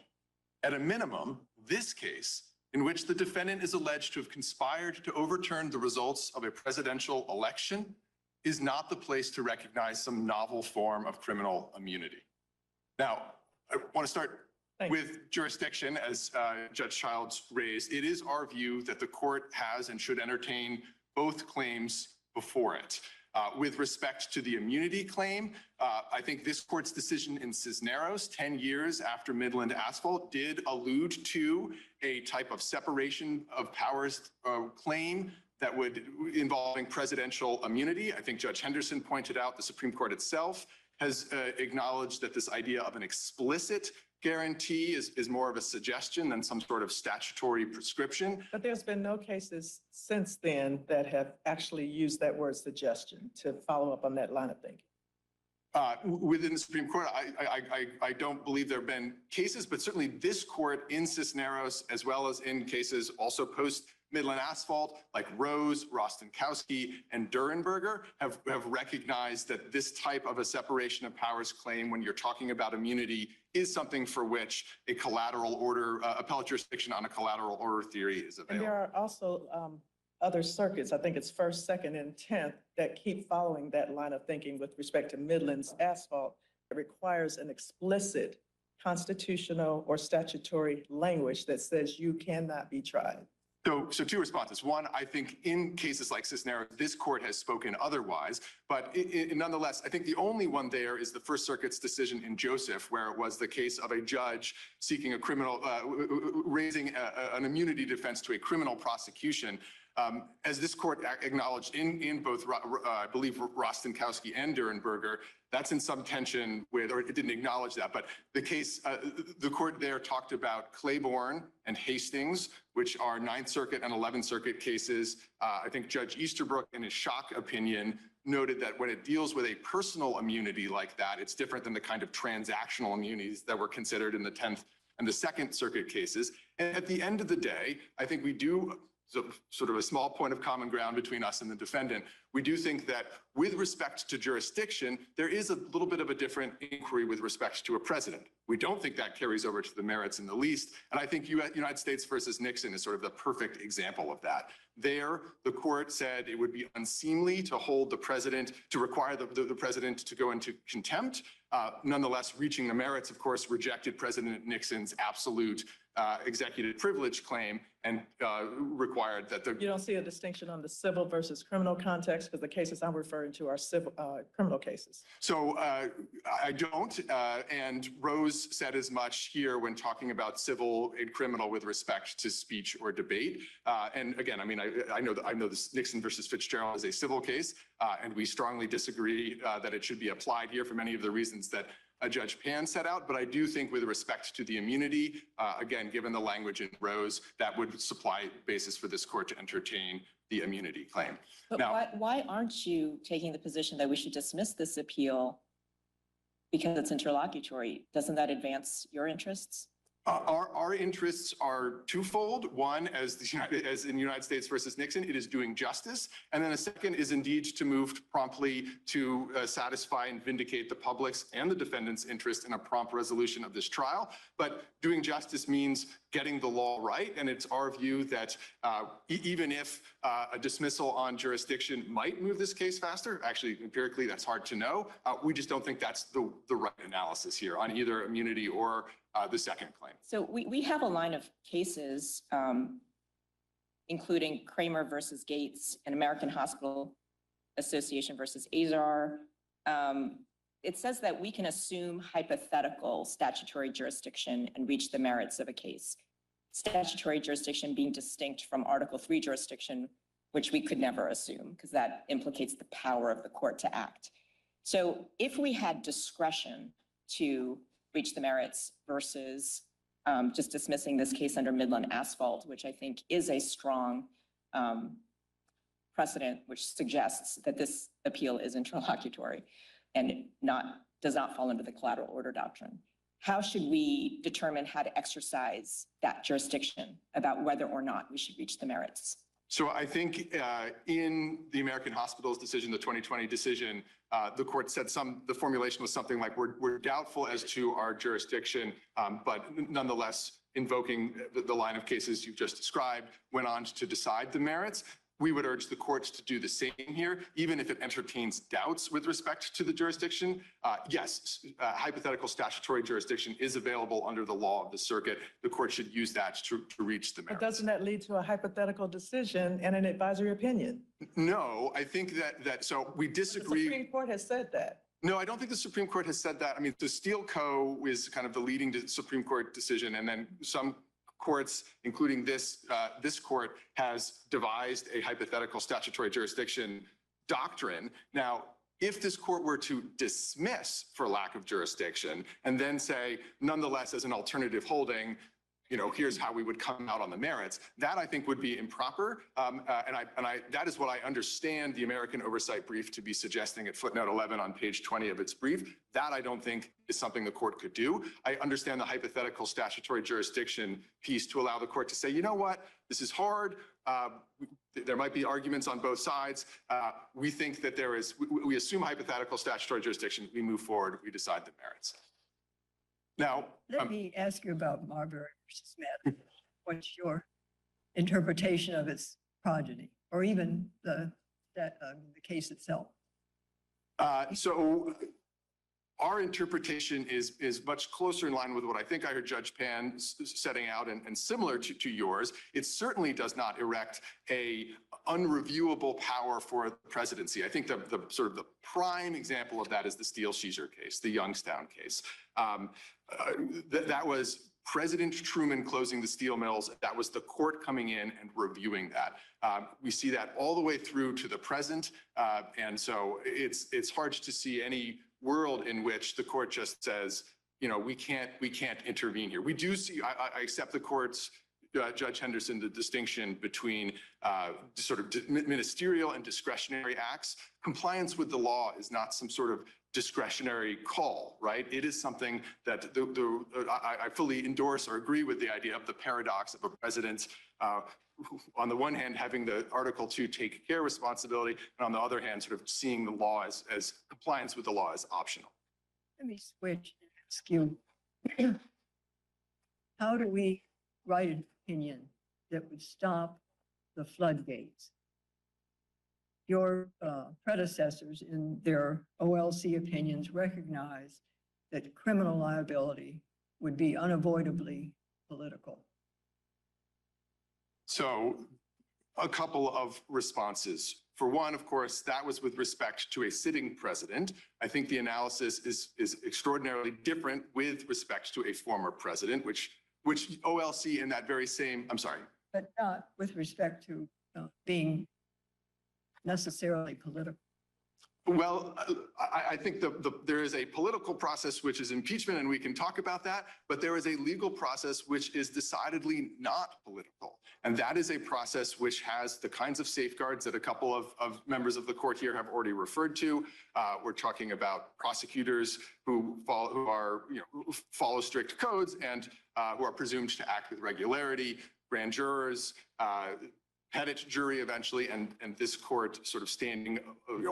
At a minimum, this case, in which the defendant is alleged to have conspired to overturn the results of a presidential election, is not the place to recognize some novel form of criminal immunity. Now, I want to start with jurisdiction, as Judge Childs raised. It is our view that the court has and should entertain both claims before it. With respect to the immunity claim, I think this court's decision in Cisneros 10 years after Midland Asphalt did allude to a type of separation of powers claim that would involving presidential immunity. I think Judge Henderson pointed out the Supreme Court itself has acknowledged that this idea of an explicit guarantee is more of a suggestion than some sort of statutory prescription. But there's been no cases since then that have actually used that word suggestion to follow up on that line of thinking. Within the Supreme Court, I don't believe there have been cases, but certainly this court in Cisneros, as well as in cases also post Midland Asphalt, like Rose, Rostenkowski, and Durenberger, have recognized that this type of a separation of powers claim, when you're talking about immunity, is something for which a collateral order, appellate jurisdiction on a collateral order theory is available. And there are also other circuits, I think it's 1st, 2nd, and 10th, that keep following that line of thinking with respect to Midland's Asphalt. It requires an explicit constitutional or statutory language that says you cannot be tried. So two responses. One, I think in cases like Cisneros, this court has spoken otherwise, but nonetheless, I think the only one there is the First Circuit's decision in Joseph, where it was the case of a judge seeking a criminal, raising an immunity defense to a criminal prosecution. As this court acknowledged in both, I believe, Rostenkowski and Durenberger, that's in some tension with, or it didn't acknowledge that, but the case, the court there talked about Claiborne and Hastings, which are 9th Circuit and 11th Circuit cases. I think Judge Easterbrook, in his shock opinion, noted that when it deals with a personal immunity like that, it's different than the kind of transactional immunities that were considered in the 10th and the Second Circuit cases. And at the end of the day, I think we do, so sort of a small point of common ground between us and the defendant, we do think that with respect to jurisdiction, there is a little bit of a different inquiry with respect to a president. We don't think that carries over to the merits in the least. And I think United States versus Nixon is sort of the perfect example of that. There, the court said it would be unseemly to hold the president, to require the president to go into contempt. Nonetheless, reaching the merits, of course, rejected President Nixon's absolute executive privilege claim and required that the— You don't see a distinction on the civil versus criminal context, because the cases I'm referring to are civil, criminal cases. So I don't, and Rose said as much here when talking about civil and criminal with respect to speech or debate. And again, I mean, I know this Nixon versus Fitzgerald is a civil case, and we strongly disagree that it should be applied here for many of the reasons that Judge Pan set out. But I do think with respect to the immunity, again, given the language in Rose, that would supply basis for this court to entertain the immunity claim. But Now, why aren't you taking the position that we should dismiss this appeal because it's interlocutory? Doesn't that advance your interests? Our interests are twofold. One, as in United States versus Nixon, it is doing justice. And then a second is indeed to move promptly to satisfy and vindicate the public's and the defendant's interest in a prompt resolution of this trial. But doing justice means getting the law right. And it's our view that even if a dismissal on jurisdiction might move this case faster, actually empirically that's hard to know, we just don't think that's the right analysis here on either immunity or the second claim. So we have a line of cases, including Kramer versus Gates and American Hospital Association versus Azar. It says that we can assume hypothetical statutory jurisdiction and reach the merits of a case. Statutory jurisdiction being distinct from Article 3 jurisdiction, which we could never assume because that implicates the power of the court to act. So if we had discretion to reach the merits versus just dismissing this case under Midland Asphalt, which I think is a strong precedent, which suggests that this appeal is interlocutory and does not fall under the collateral order doctrine. How should we determine how to exercise that jurisdiction about whether or not we should reach the merits? So I think in the American Hospitals decision, the 2020 decision, the court said the formulation was something like, we're doubtful as to our jurisdiction, but nonetheless, invoking the line of cases you've just described, went on to decide the merits. We would urge the courts to do the same here, even if it entertains doubts with respect to the jurisdiction. Yes, hypothetical statutory jurisdiction is available under the law of the circuit. The court should use that to reach the merits. But doesn't that lead to a hypothetical decision and an advisory opinion? No, I think that so we disagree. The Supreme Court has said that. No, I don't think the Supreme Court has said that. I mean, the Steele Co. is kind of the leading Supreme Court decision, and then some courts, including this court, has devised a hypothetical statutory jurisdiction doctrine. Now, if this court were to dismiss for lack of jurisdiction and then say, nonetheless, as an alternative holding, here's how we would come out on the merits, that I think would be improper. That is what I understand the American Oversight Brief to be suggesting at footnote 11 on page 20 of its brief. That I don't think is something the court could do. I understand the hypothetical statutory jurisdiction piece to allow the court to say, you know what, this is hard. There might be arguments on both sides. We think that we assume hypothetical statutory jurisdiction, we move forward, we decide the merits. Now, Let me ask you about Marbury versus Madden. What's your interpretation of its progeny, or even the case itself? So our interpretation is much closer in line with what I think I heard Judge Pan setting out and similar to yours. It certainly does not erect a unreviewable power for the presidency. I think the sort of the prime example of that is the Steele-Sheezer case, the Youngstown case. That was President Truman closing the steel mills. That was the court coming in and reviewing that. We see that all the way through to the present. And so it's hard to see any world in which the court just says, we can't intervene here. We do see, I accept the court's Judge Henderson, the distinction between sort of ministerial and discretionary acts. Compliance with the law is not some sort of discretionary call, right? It is something that I fully endorse or agree with the idea of the paradox of a president, on the one hand, having the Article 2 take care responsibility, and on the other hand, sort of seeing the law as compliance with the law as optional. Let me switch and ask you, how do we write an opinion that would stop the floodgates? Your predecessors in their OLC opinions recognized that criminal liability would be unavoidably political. So a couple of responses. For one, of course, that was with respect to a sitting president. I think the analysis is extraordinarily different with respect to a former president, which OLC in that very same, I'm sorry. But not with respect to being necessarily political. Well, I think there is a political process which is impeachment, and we can talk about that, but there is a legal process which is decidedly not political. And that is a process which has the kinds of safeguards that a couple of members of the court here have already referred to. We're talking about prosecutors who follow strict codes and who are presumed to act with regularity, grand jurors, pettit jury eventually, and this court sort of standing,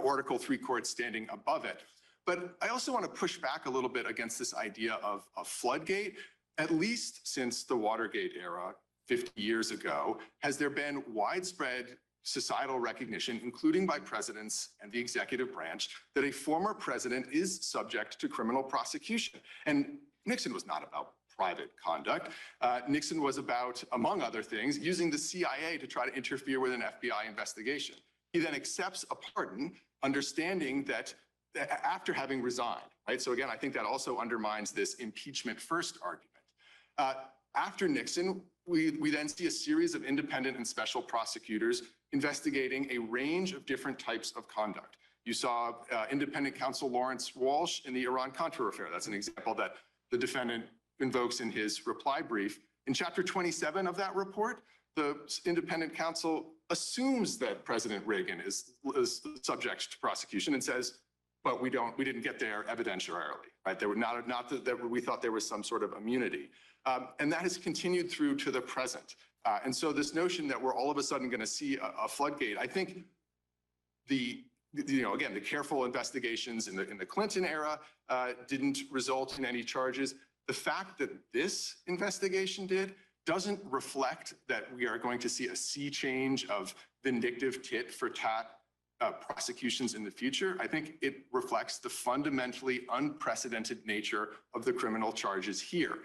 Article 3 court standing above it. But I also want to push back a little bit against this idea of a floodgate. At least since the Watergate era, 50 years ago, has there been widespread societal recognition, including by presidents and the executive branch, that a former president is subject to criminal prosecution. And Nixon was not about private conduct. Nixon was about, among other things, using the CIA to try to interfere with an FBI investigation. He then accepts a pardon, understanding that after having resigned, right? So again, I think that also undermines this impeachment first argument. After Nixon, we then see a series of independent and special prosecutors investigating a range of different types of conduct. You saw independent counsel Lawrence Walsh in the Iran-Contra affair. That's an example that the defendant invokes in his reply brief. In chapter 27 of that report, the independent counsel assumes that President Reagan is subject to prosecution and says, but we didn't get there evidentiarily, right? There were not that we thought there was some sort of immunity. And that has continued through to the present. And so this notion that we're all of a sudden going to see a floodgate, I think again, the careful investigations in the Clinton era didn't result in any charges. The fact that this investigation doesn't reflect that we are going to see a sea change of vindictive tit for tat prosecutions in the future. I think it reflects the fundamentally unprecedented nature of the criminal charges here.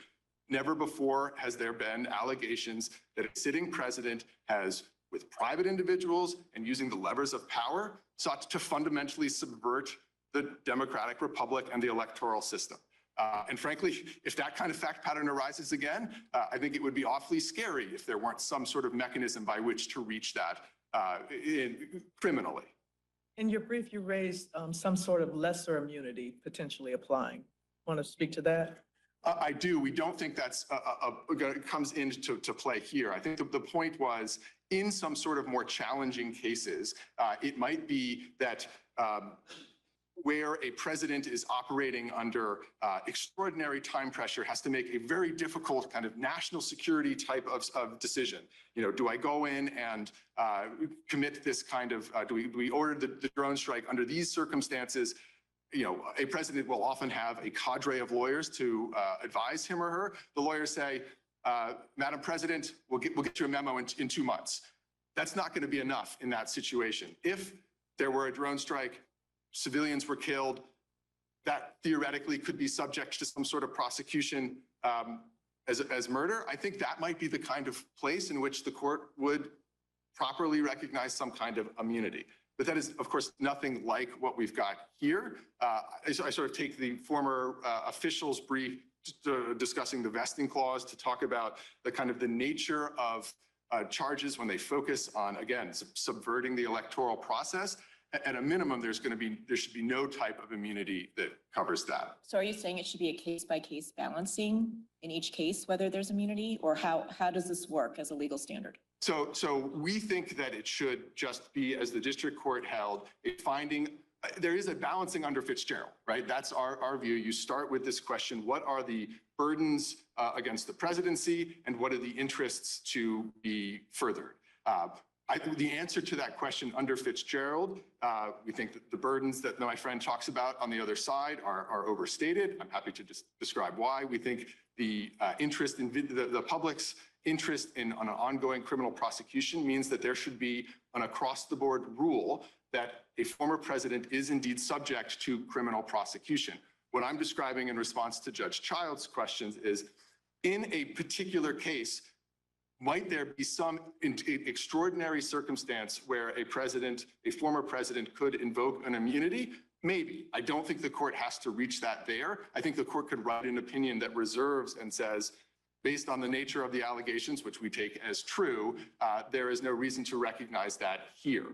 Never before has there been allegations that a sitting president has, with private individuals and using the levers of power, sought to fundamentally subvert the democratic republic and the electoral system. And frankly, if that kind of fact pattern arises again, I think it would be awfully scary if there weren't some sort of mechanism by which to reach that criminally. In your brief, you raised some sort of lesser immunity potentially applying. Want to speak to that? I do. We don't think that's comes into play here. I think the point was, in some sort of more challenging cases, it might be that where a president is operating under extraordinary time pressure, has to make a very difficult kind of national security type of decision. You know, do I go in and commit this kind of, do we order the drone strike under these circumstances? You know, a president will often have a cadre of lawyers to advise him or her. The lawyers say, Madam President, we'll get you a memo in 2 months. That's not going to be enough in that situation. If there were a drone strike, civilians were killed, that theoretically could be subject to some sort of prosecution as murder. I think that might be the kind of place in which the court would properly recognize some kind of immunity. But that is, of course, nothing like what we've got here. I sort of take the former official's brief discussing the vesting clause to talk about the kind of the nature of charges when they focus on, again, subverting the electoral process. at a minimum, there should be no type of immunity that covers that. So are you saying it should be a case-by-case balancing in each case, whether there's immunity, or how does this work as a legal standard? So we think that it should just be, as the district court held, a finding. There is a balancing under Fitzgerald, right? That's our view. You start with this question: what are the burdens against the presidency, and what are the interests to be furthered? The answer to that question under Fitzgerald, we think that the burdens that my friend talks about on the other side are overstated. I'm happy to just describe why. We think the interest in the public's interest in on an ongoing criminal prosecution means that there should be an across-the-board rule that a former president is indeed subject to criminal prosecution. What I'm describing in response to Judge Child's questions is, in a particular case, might there be some extraordinary circumstance where a former president could invoke an immunity? Maybe. I don't think the court has to reach that there. I think the court could write an opinion that reserves and says, based on the nature of the allegations, which we take as true, there is no reason to recognize that here.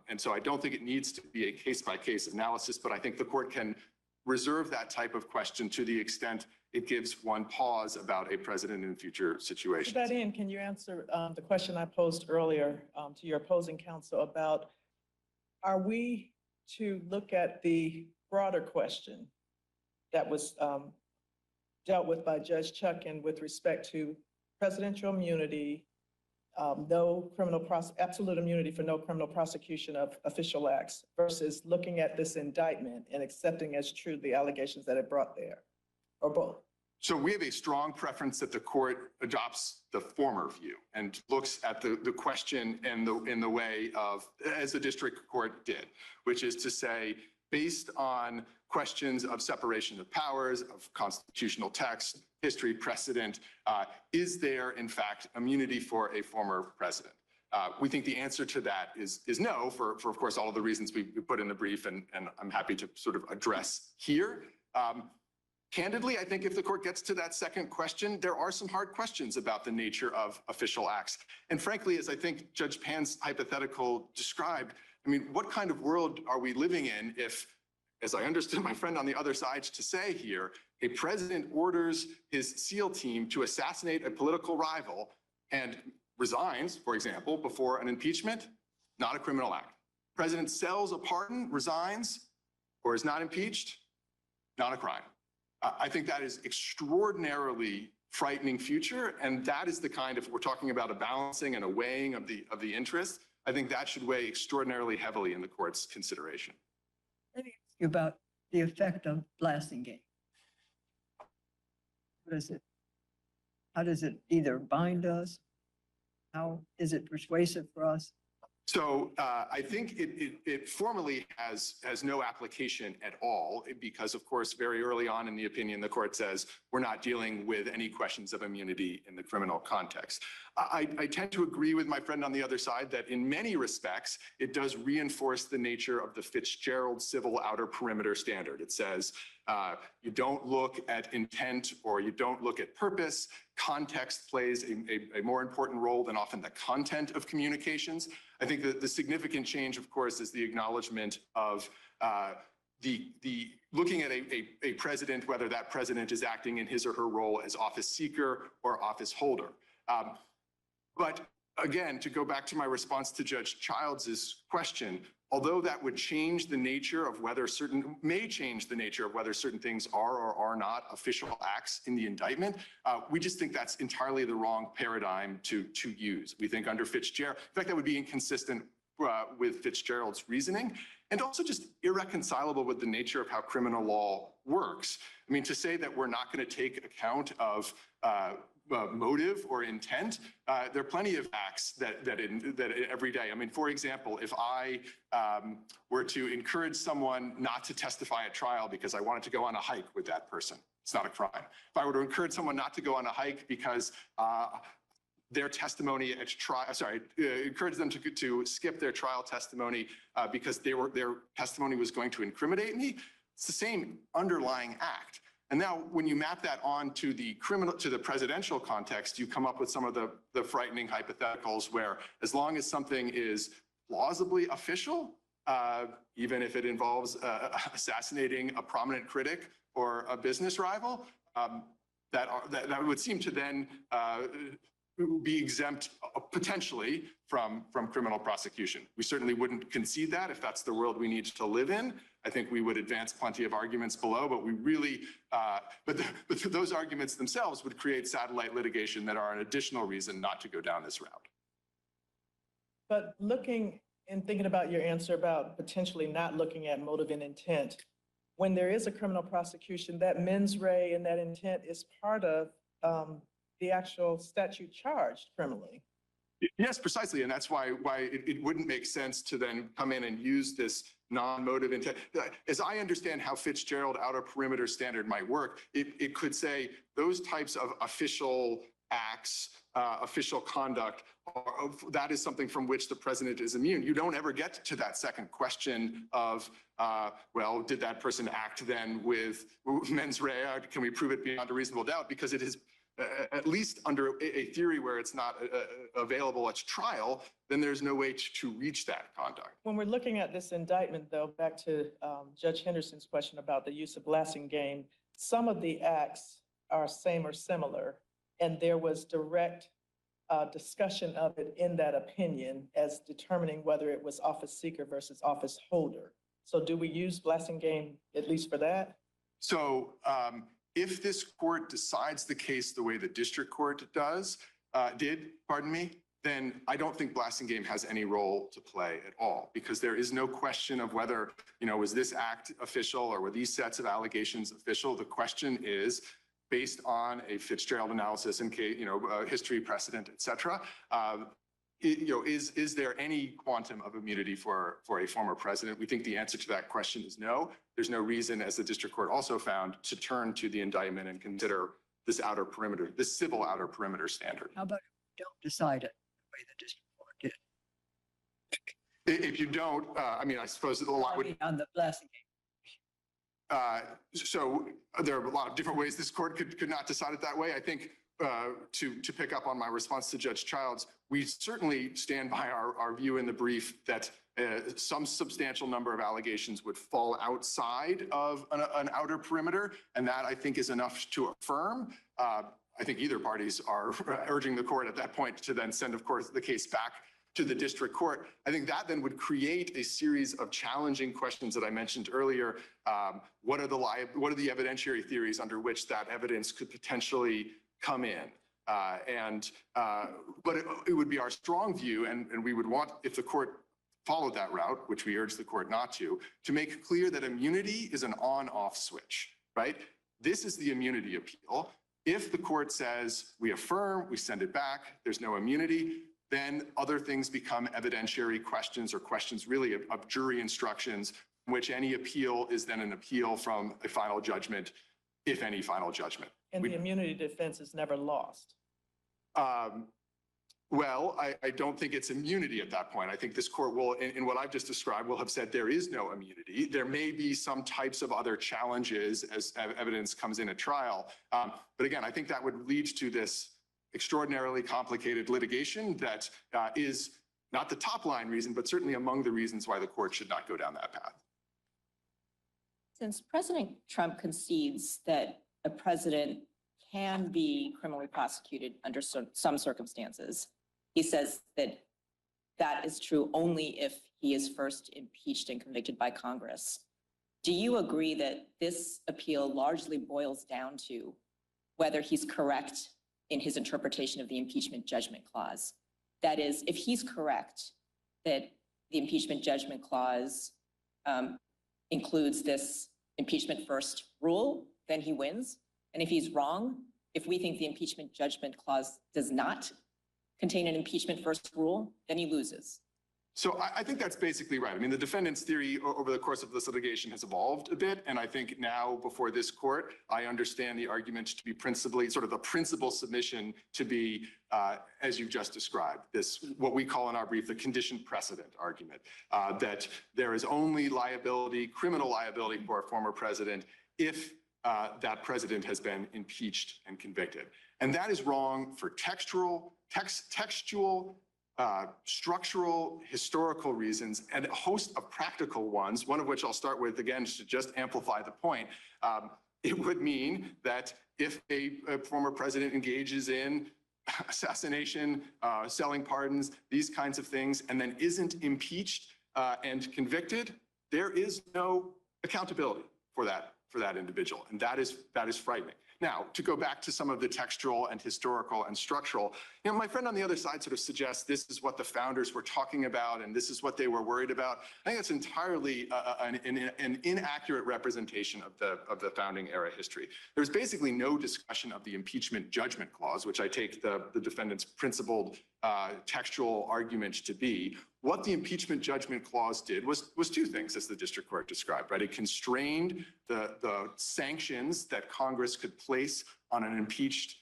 And so I don't think it needs to be a case-by-case analysis, but I think the court can reserve that type of question to the extent it gives one pause about a president in future situations. To that end, can you answer the question I posed earlier to your opposing counsel about, are we to look at the broader question that was dealt with by Judge Chuckin with respect to presidential immunity, absolute immunity for no criminal prosecution of official acts, versus looking at this indictment and accepting as true the allegations that it brought there, or both? So we have a strong preference that the court adopts the former view and looks at the question in the way of, as the district court did, which is to say, based on questions of separation of powers, of constitutional text, history, precedent, is there in fact immunity for a former president? We think the answer to that is no, for of course all of the reasons we put in the brief, and I'm happy to sort of address here. Candidly, I think if the court gets to that second question, there are some hard questions about the nature of official acts. And frankly, as I think Judge Pan's hypothetical described, I mean, what kind of world are we living in if, as I understood my friend on the other side to say here, a president orders his SEAL team to assassinate a political rival and resigns, for example, before an impeachment? Not a criminal act. President sells a pardon, resigns, or is not impeached? Not a crime. I think that is extraordinarily frightening future, and that is the kind of, we're talking about a balancing and a weighing of the interests, I think that should weigh extraordinarily heavily in the court's consideration. Let me ask you about the effect of Blasingame. What is it? How does it either bind us? How is it persuasive for us? So I think it formally has no application at all, because of course, very early on in the opinion, the court says we're not dealing with any questions of immunity in the criminal context. I tend to agree with my friend on the other side that in many respects, it does reinforce the nature of the Fitzgerald civil outer perimeter standard. It says you don't look at intent or you don't look at purpose. Context plays a more important role than often the content of communications. I think that the significant change, of course, is the acknowledgement of the looking at a president, whether that president is acting in his or her role as office seeker or office holder. But again, to go back to my response to Judge Childs' question, although that would change the nature of whether may change the nature of whether certain things are or are not official acts in the indictment, we just think that's entirely the wrong paradigm to use. We think under Fitzgerald, in fact, that would be inconsistent with Fitzgerald's reasoning, and also just irreconcilable with the nature of how criminal law works. I mean, to say that we're not going to take account of motive or intent, there are plenty of acts that every day. I mean, for example, if I were to encourage someone not to testify at trial because I wanted to go on a hike with that person, it's not a crime. If I were to encourage someone not to go on a hike because their testimony at trial, encourage them to skip their trial testimony because their testimony was going to incriminate me, it's the same underlying act. And now when you map that on to the presidential context, you come up with some of the frightening hypotheticals where as long as something is plausibly official, even if it involves assassinating a prominent critic or a business rival, that would seem to then be exempt potentially from criminal prosecution. We certainly wouldn't concede that if that's the world we need to live in. I think we would advance plenty of arguments below, but we really, but those arguments themselves would create satellite litigation that are an additional reason not to go down this route. But looking and thinking about your answer about potentially not looking at motive and intent, when there is a criminal prosecution, that mens rea and that intent is part of the actual statute charged criminally. Yes, precisely. And that's why it wouldn't make sense to then come in and use this non-motive intent. As I understand how Fitzgerald outer perimeter standard might work, it could say those types of official acts, official conduct, that is something from which the president is immune. You don't ever get to that second question of, well, did that person act then with mens rea? Can we prove it beyond a reasonable doubt? Because it is, at least under a theory where it's not available at trial, then there's no way to reach that conduct. When we're looking at this indictment, though, back to Judge Henderson's question about the use of blasting game, some of the acts are same or similar, and there was direct discussion of it in that opinion as determining whether it was office seeker versus office holder. So do we use blasting game at least for that? So if this court decides the case the way the district court did, then I don't think blasting game has any role to play at all, because there is no question of whether, was this act official or were these sets of allegations official? The question is, based on a Fitzgerald analysis in case, history, precedent, et cetera, is there any quantum of immunity for a former president? We think the answer to that question is no. There's no reason, as the district court also found, to turn to the indictment and consider this outer perimeter, this civil outer perimeter standard. How about if we don't decide it the way the district court did? If you don't, I suppose a lot would. On the blasting game. So there are a lot of different ways this court could not decide it that way. I think to pick up on my response to Judge Childs, we certainly stand by our view in the brief that some substantial number of allegations would fall outside of an outer perimeter, and that I think is enough to affirm. I think either parties are urging the court at that point to then send, of course, the case back to the district court. I think that then would create a series of challenging questions that I mentioned earlier. What are the evidentiary theories under which that evidence could potentially come in? But it would be our strong view, and we would want, if the court followed that route, which we urge the court not to make clear that immunity is an on-off switch, right? This is the immunity appeal. If the court says we affirm, we send it back, there's no immunity, then other things become evidentiary questions or questions really of jury instructions, in which any appeal is then an appeal from a final judgment, if any final judgment. And the immunity defense is never lost. Well, I don't think it's immunity at that point. I think this court will, in what I've just described, will have said there is no immunity. There may be some types of other challenges as evidence comes in at trial. But again, I think that would lead to this extraordinarily complicated litigation that is not the top line reason, but certainly among the reasons why the court should not go down that path. Since President Trump concedes that a president can be criminally prosecuted under some circumstances, he says that that is true only if he is first impeached and convicted by Congress. Do you agree that this appeal largely boils down to whether he's correct in his interpretation of the impeachment judgment clause? That is, if he's correct that the impeachment judgment clause includes this impeachment first rule, then he wins. And if he's wrong, if we think the impeachment judgment clause does not contain an impeachment first rule, then he loses. So I think that's basically right. I mean, the defendant's theory over the course of this litigation has evolved a bit. And I think now before this court, I understand the argument to be principally sort of the principal submission to be, as you've just described, this, what we call in our brief, the conditioned precedent argument, that there is only liability, criminal liability for a former president if that president has been impeached and convicted. And that is wrong for textual structural, historical reasons, and a host of practical ones, one of which I'll start with, again, to just amplify the point. It would mean that if a former president engages in assassination, selling pardons, these kinds of things, and then isn't impeached and convicted, there is no accountability for that individual. And that is frightening. Now, to go back to some of the textual and historical and structural, my friend on the other side sort of suggests this is what the founders were talking about and this is what they were worried about. I think that's entirely an inaccurate representation of the founding era history. There's basically no discussion of the impeachment judgment clause, which I take the defendant's principled textual argument to be. What the impeachment judgment clause did was two things, as the district court described, right? It constrained the sanctions that Congress could place on an impeached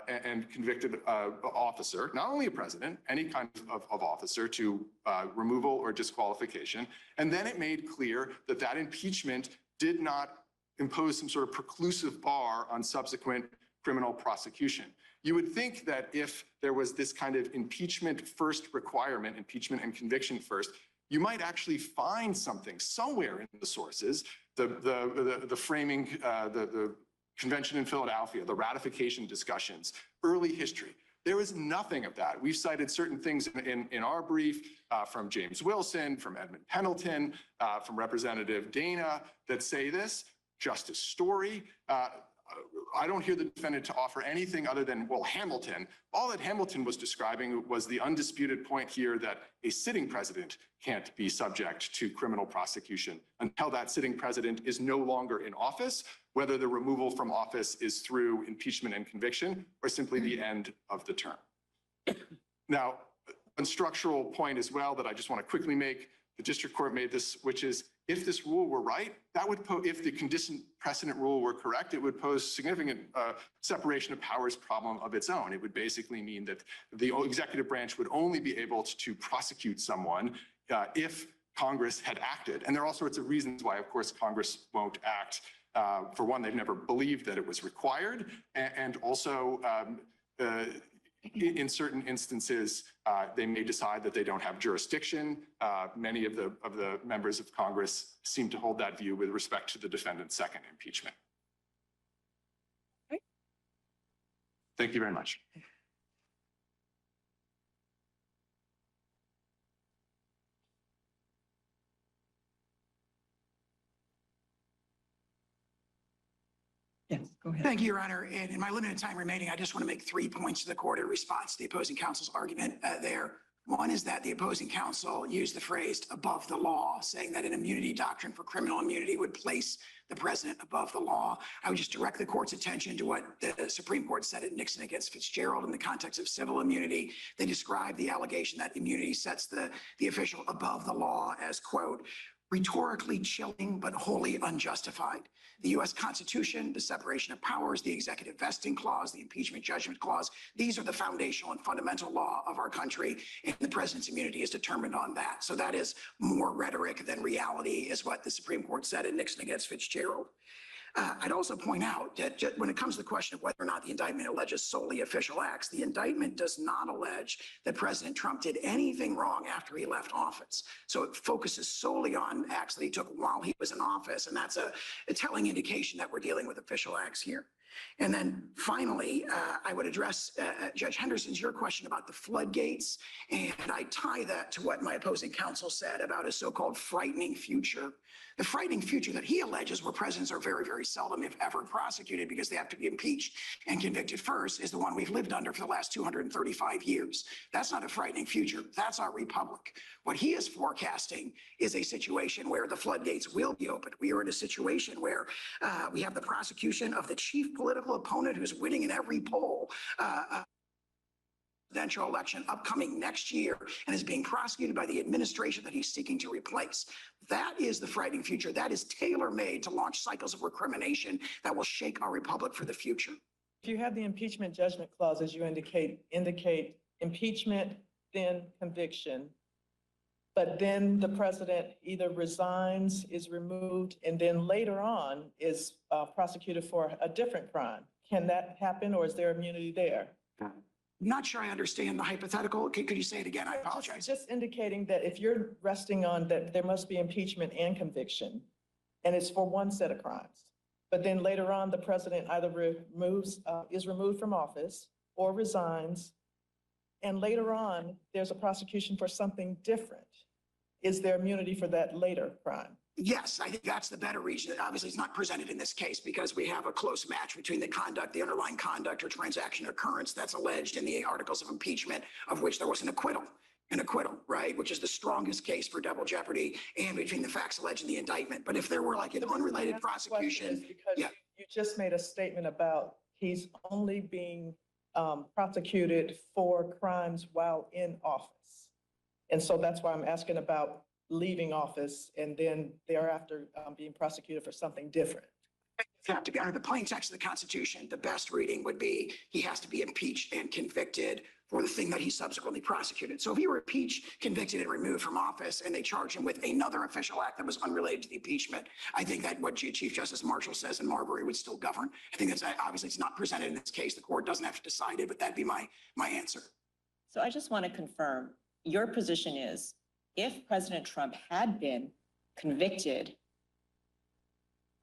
and convicted officer, not only a president, any kind of officer, to removal or disqualification. And then it made clear that that impeachment did not impose some sort of preclusive bar on subsequent criminal prosecution. You would think that if there was this kind of impeachment first requirement, impeachment and conviction first, you might actually find something somewhere in the sources, the framing, the convention in Philadelphia, the ratification discussions, early history. There is nothing of that. We've cited certain things in our brief from James Wilson, from Edmund Pendleton, from Representative Dana that say this. Justice Story. I don't hear the defendant to offer anything other than, well, Hamilton. All that Hamilton was describing was the undisputed point here that a sitting president can't be subject to criminal prosecution until that sitting president is no longer in office, whether the removal from office is through impeachment and conviction or simply the end of the term. Now, one structural point as well that I just want to quickly make, the district court made this, which is if this rule were right, that would if the condition precedent rule were correct, it would pose significant separation of powers problem of its own. It would basically mean that the executive branch would only be able to prosecute someone if Congress had acted. And there are all sorts of reasons why, of course, Congress won't act. For one, they've never believed that it was required. And also, in certain instances, they may decide that they don't have jurisdiction. Many of the members of Congress seem to hold that view with respect to the defendant's second impeachment. Okay. Thank you very much. Yes, go ahead. Thank you, Your Honor. And in my limited time remaining, I just want to make 3 points to the court in response to the opposing counsel's argument there. One is that the opposing counsel used the phrase above the law, saying that an immunity doctrine for criminal immunity would place the president above the law. I would just direct the court's attention to what the Supreme Court said in Nixon against Fitzgerald in the context of civil immunity. They described the allegation that immunity sets the official above the law as, quote, rhetorically chilling but wholly unjustified. The U.S. Constitution, the separation of powers, the executive vesting clause, the impeachment judgment clause, these are the foundational and fundamental law of our country, and the president's immunity is determined on that. So that is more rhetoric than reality, is what the Supreme Court said in Nixon against Fitzgerald. I'd also point out that when it comes to the question of whether or not the indictment alleges solely official acts, the indictment does not allege that President Trump did anything wrong after he left office. So it focuses solely on acts that he took while he was in office. And that's a telling indication that we're dealing with official acts here. And then finally, I would address Judge Henderson's, your question about the floodgates. And I tie that to what my opposing counsel said about a so-called frightening future. The frightening future that he alleges, where presidents are very, very seldom, if ever, prosecuted because they have to be impeached and convicted first, is the one we've lived under for the last 235 years. That's not a frightening future. That's our republic. What he is forecasting is a situation where the floodgates will be opened. We are in a situation where we have the prosecution of the chief political opponent who's winning in every poll. Presidential election upcoming next year and is being prosecuted by the administration that he's seeking to replace. That is the frightening future. That is tailor-made to launch cycles of recrimination that will shake our republic for the future. If you have the impeachment judgment clause, as you indicate impeachment, then conviction, but then the president either resigns, is removed, and then later on is prosecuted for a different crime. Can that happen, or is there immunity there? Not sure I understand the hypothetical. Could you say it again? I Just- apologize. Just indicating that if you're resting on that there must be impeachment and conviction, and it's for one set of crimes, but then later on, the president either is removed from office or resigns, and later on, there's a prosecution for something different. Is there immunity for that later crime? Yes, I think that's the better reason. Obviously, it's not presented in this case because we have a close match between the conduct, the underlying conduct or transaction occurrence that's alleged in the articles of impeachment, of which there was an acquittal, right? Which is the strongest case for double jeopardy, and between the facts alleged in the indictment. But if there were like an unrelated That's the question, is prosecution, because yeah. you just made a statement about he's only being prosecuted for crimes while in office. And so that's why I'm asking about leaving office and then thereafter being prosecuted for something different. under the plain text of the Constitution, the best reading would be he has to be impeached and convicted for the thing that he subsequently prosecuted. So if he were impeached, convicted, and removed from office, and they charge him with another official act that was unrelated to the impeachment, I think that what Chief Justice Marshall says in Marbury would still govern. I think that's obviously it's not presented in this case. The court doesn't have to decide it, but that'd be my answer. So I just want to confirm, your position is if President Trump had been convicted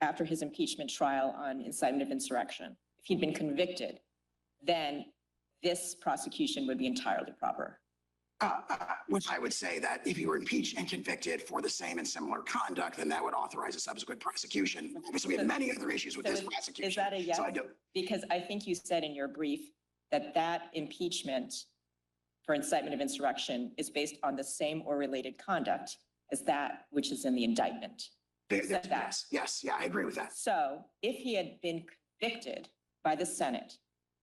after his impeachment trial on incitement of insurrection, if he'd been convicted, then this prosecution would be entirely proper. Which I would say that if you were impeached and convicted for the same and similar conduct, then that would authorize a subsequent prosecution. Obviously, we have many other issues with So this is prosecution. that a yes? So I do. Because I think you said in your brief that that impeachment for incitement of insurrection is based on the same or related conduct as that which is in the indictment. Said that. Yes, yeah, I agree with that. So if he had been convicted by the Senate,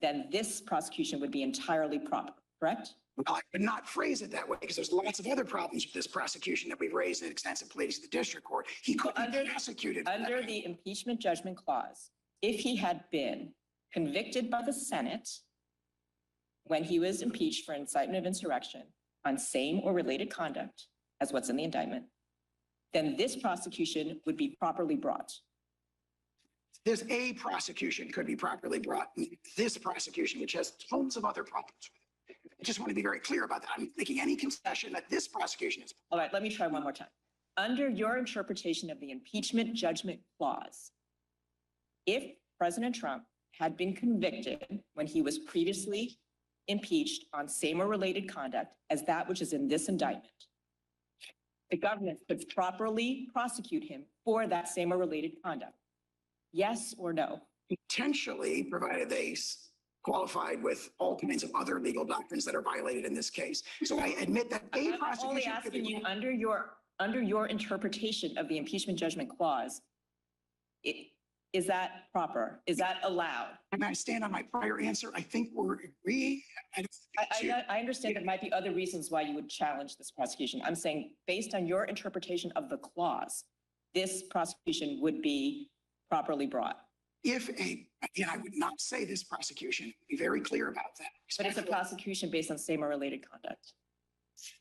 then this prosecution would be entirely proper, correct? Well, I would not phrase it that way because there's lots of other problems with this prosecution that we've raised in extensive pleadings to the district court. He could be prosecuted. for Under that. the impeachment judgment clause, if he had been convicted by the Senate when he was impeached for incitement of insurrection on same or related conduct as what's in the indictment, then this prosecution would be properly brought. There's a prosecution could be properly brought. This prosecution, which has tons of other problems with it. I just want to be very clear about that. I'm making any concession that this prosecution is. All right, let me try one more time. Under your interpretation of the impeachment judgment clause, if President Trump had been convicted when he was previously impeached on same or related conduct as that which is in this indictment, the government could properly prosecute him for that same or related conduct. Yes or no? Potentially, provided they qualified with all kinds of other legal doctrines that are violated in this case. So I admit that a I'm only prosecution could asking be. you, under your interpretation of the impeachment judgment clause, is that proper? Is that allowed? I'm going to stand on my prior answer. I think we're agreeing. I understand there might be other reasons why you would challenge this prosecution. I'm saying, based on your interpretation of the clause, this prosecution would be properly brought. Again, I would not say this prosecution, be very clear about that. But it's a prosecution based on same or related conduct.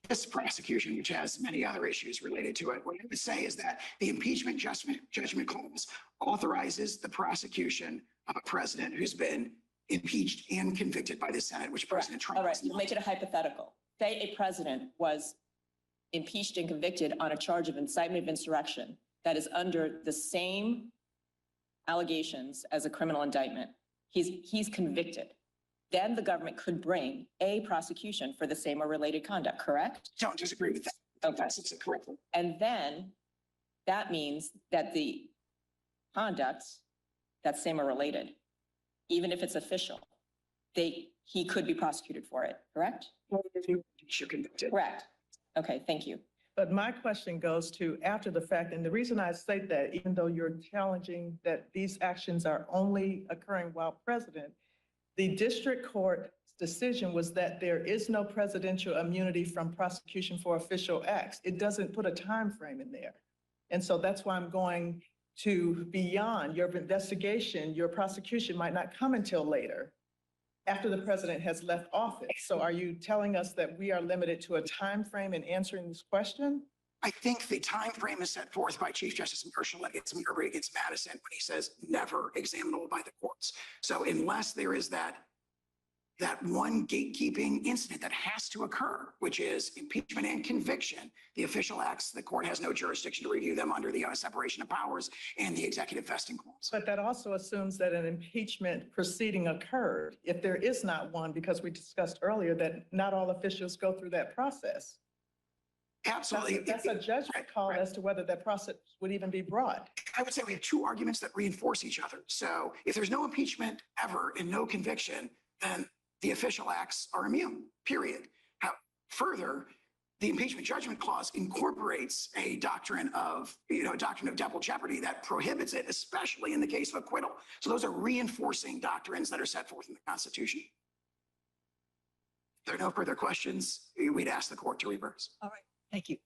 This prosecution, which has many other issues related to it, what I would say is that the impeachment judgment clause authorizes the prosecution of a president who's been impeached and convicted by the Senate, which President Trump All right, has not. make it a hypothetical. Say a president was impeached and convicted on a charge of incitement of insurrection that is under the same allegations as a criminal indictment. He's convicted. Then the government could bring a prosecution for the same or related conduct, correct? Don't disagree with that. Okay. That's correct. And then that means that the conduct that's same or related, even if it's official, he could be prosecuted for it, correct? You're convicted. Correct. Okay, thank you. But my question goes to after the fact, and the reason I say that, even though you're challenging that these actions are only occurring while president, the district court's decision was that there is no presidential immunity from prosecution for official acts. It doesn't put a time frame in there. And so that's why I'm going to beyond your investigation, your prosecution might not come until later, after the president has left office. So are you telling us that we are limited to a time frame in answering this question? I think the time frame is set forth by Chief Justice Marshall against Marbury against Madison when he says never examinable by the courts. So unless there is that that one gatekeeping incident that has to occur, which is impeachment and conviction. The official acts, the court has no jurisdiction to review them under the separation of powers and the executive vesting clause. But that also assumes that an impeachment proceeding occurred. If there is not one, because we discussed earlier that not all officials go through that process. Absolutely. That's a judgment call as to whether that process would even be brought. I would say we have two arguments that reinforce each other. So if there's no impeachment ever and no conviction, then the official acts are immune, period. Further, the impeachment judgment clause incorporates a doctrine of double jeopardy that prohibits it, especially in the case of acquittal. So those are reinforcing doctrines that are set forth in the Constitution. If there are no further questions, we'd ask the court to reverse. All right, thank you.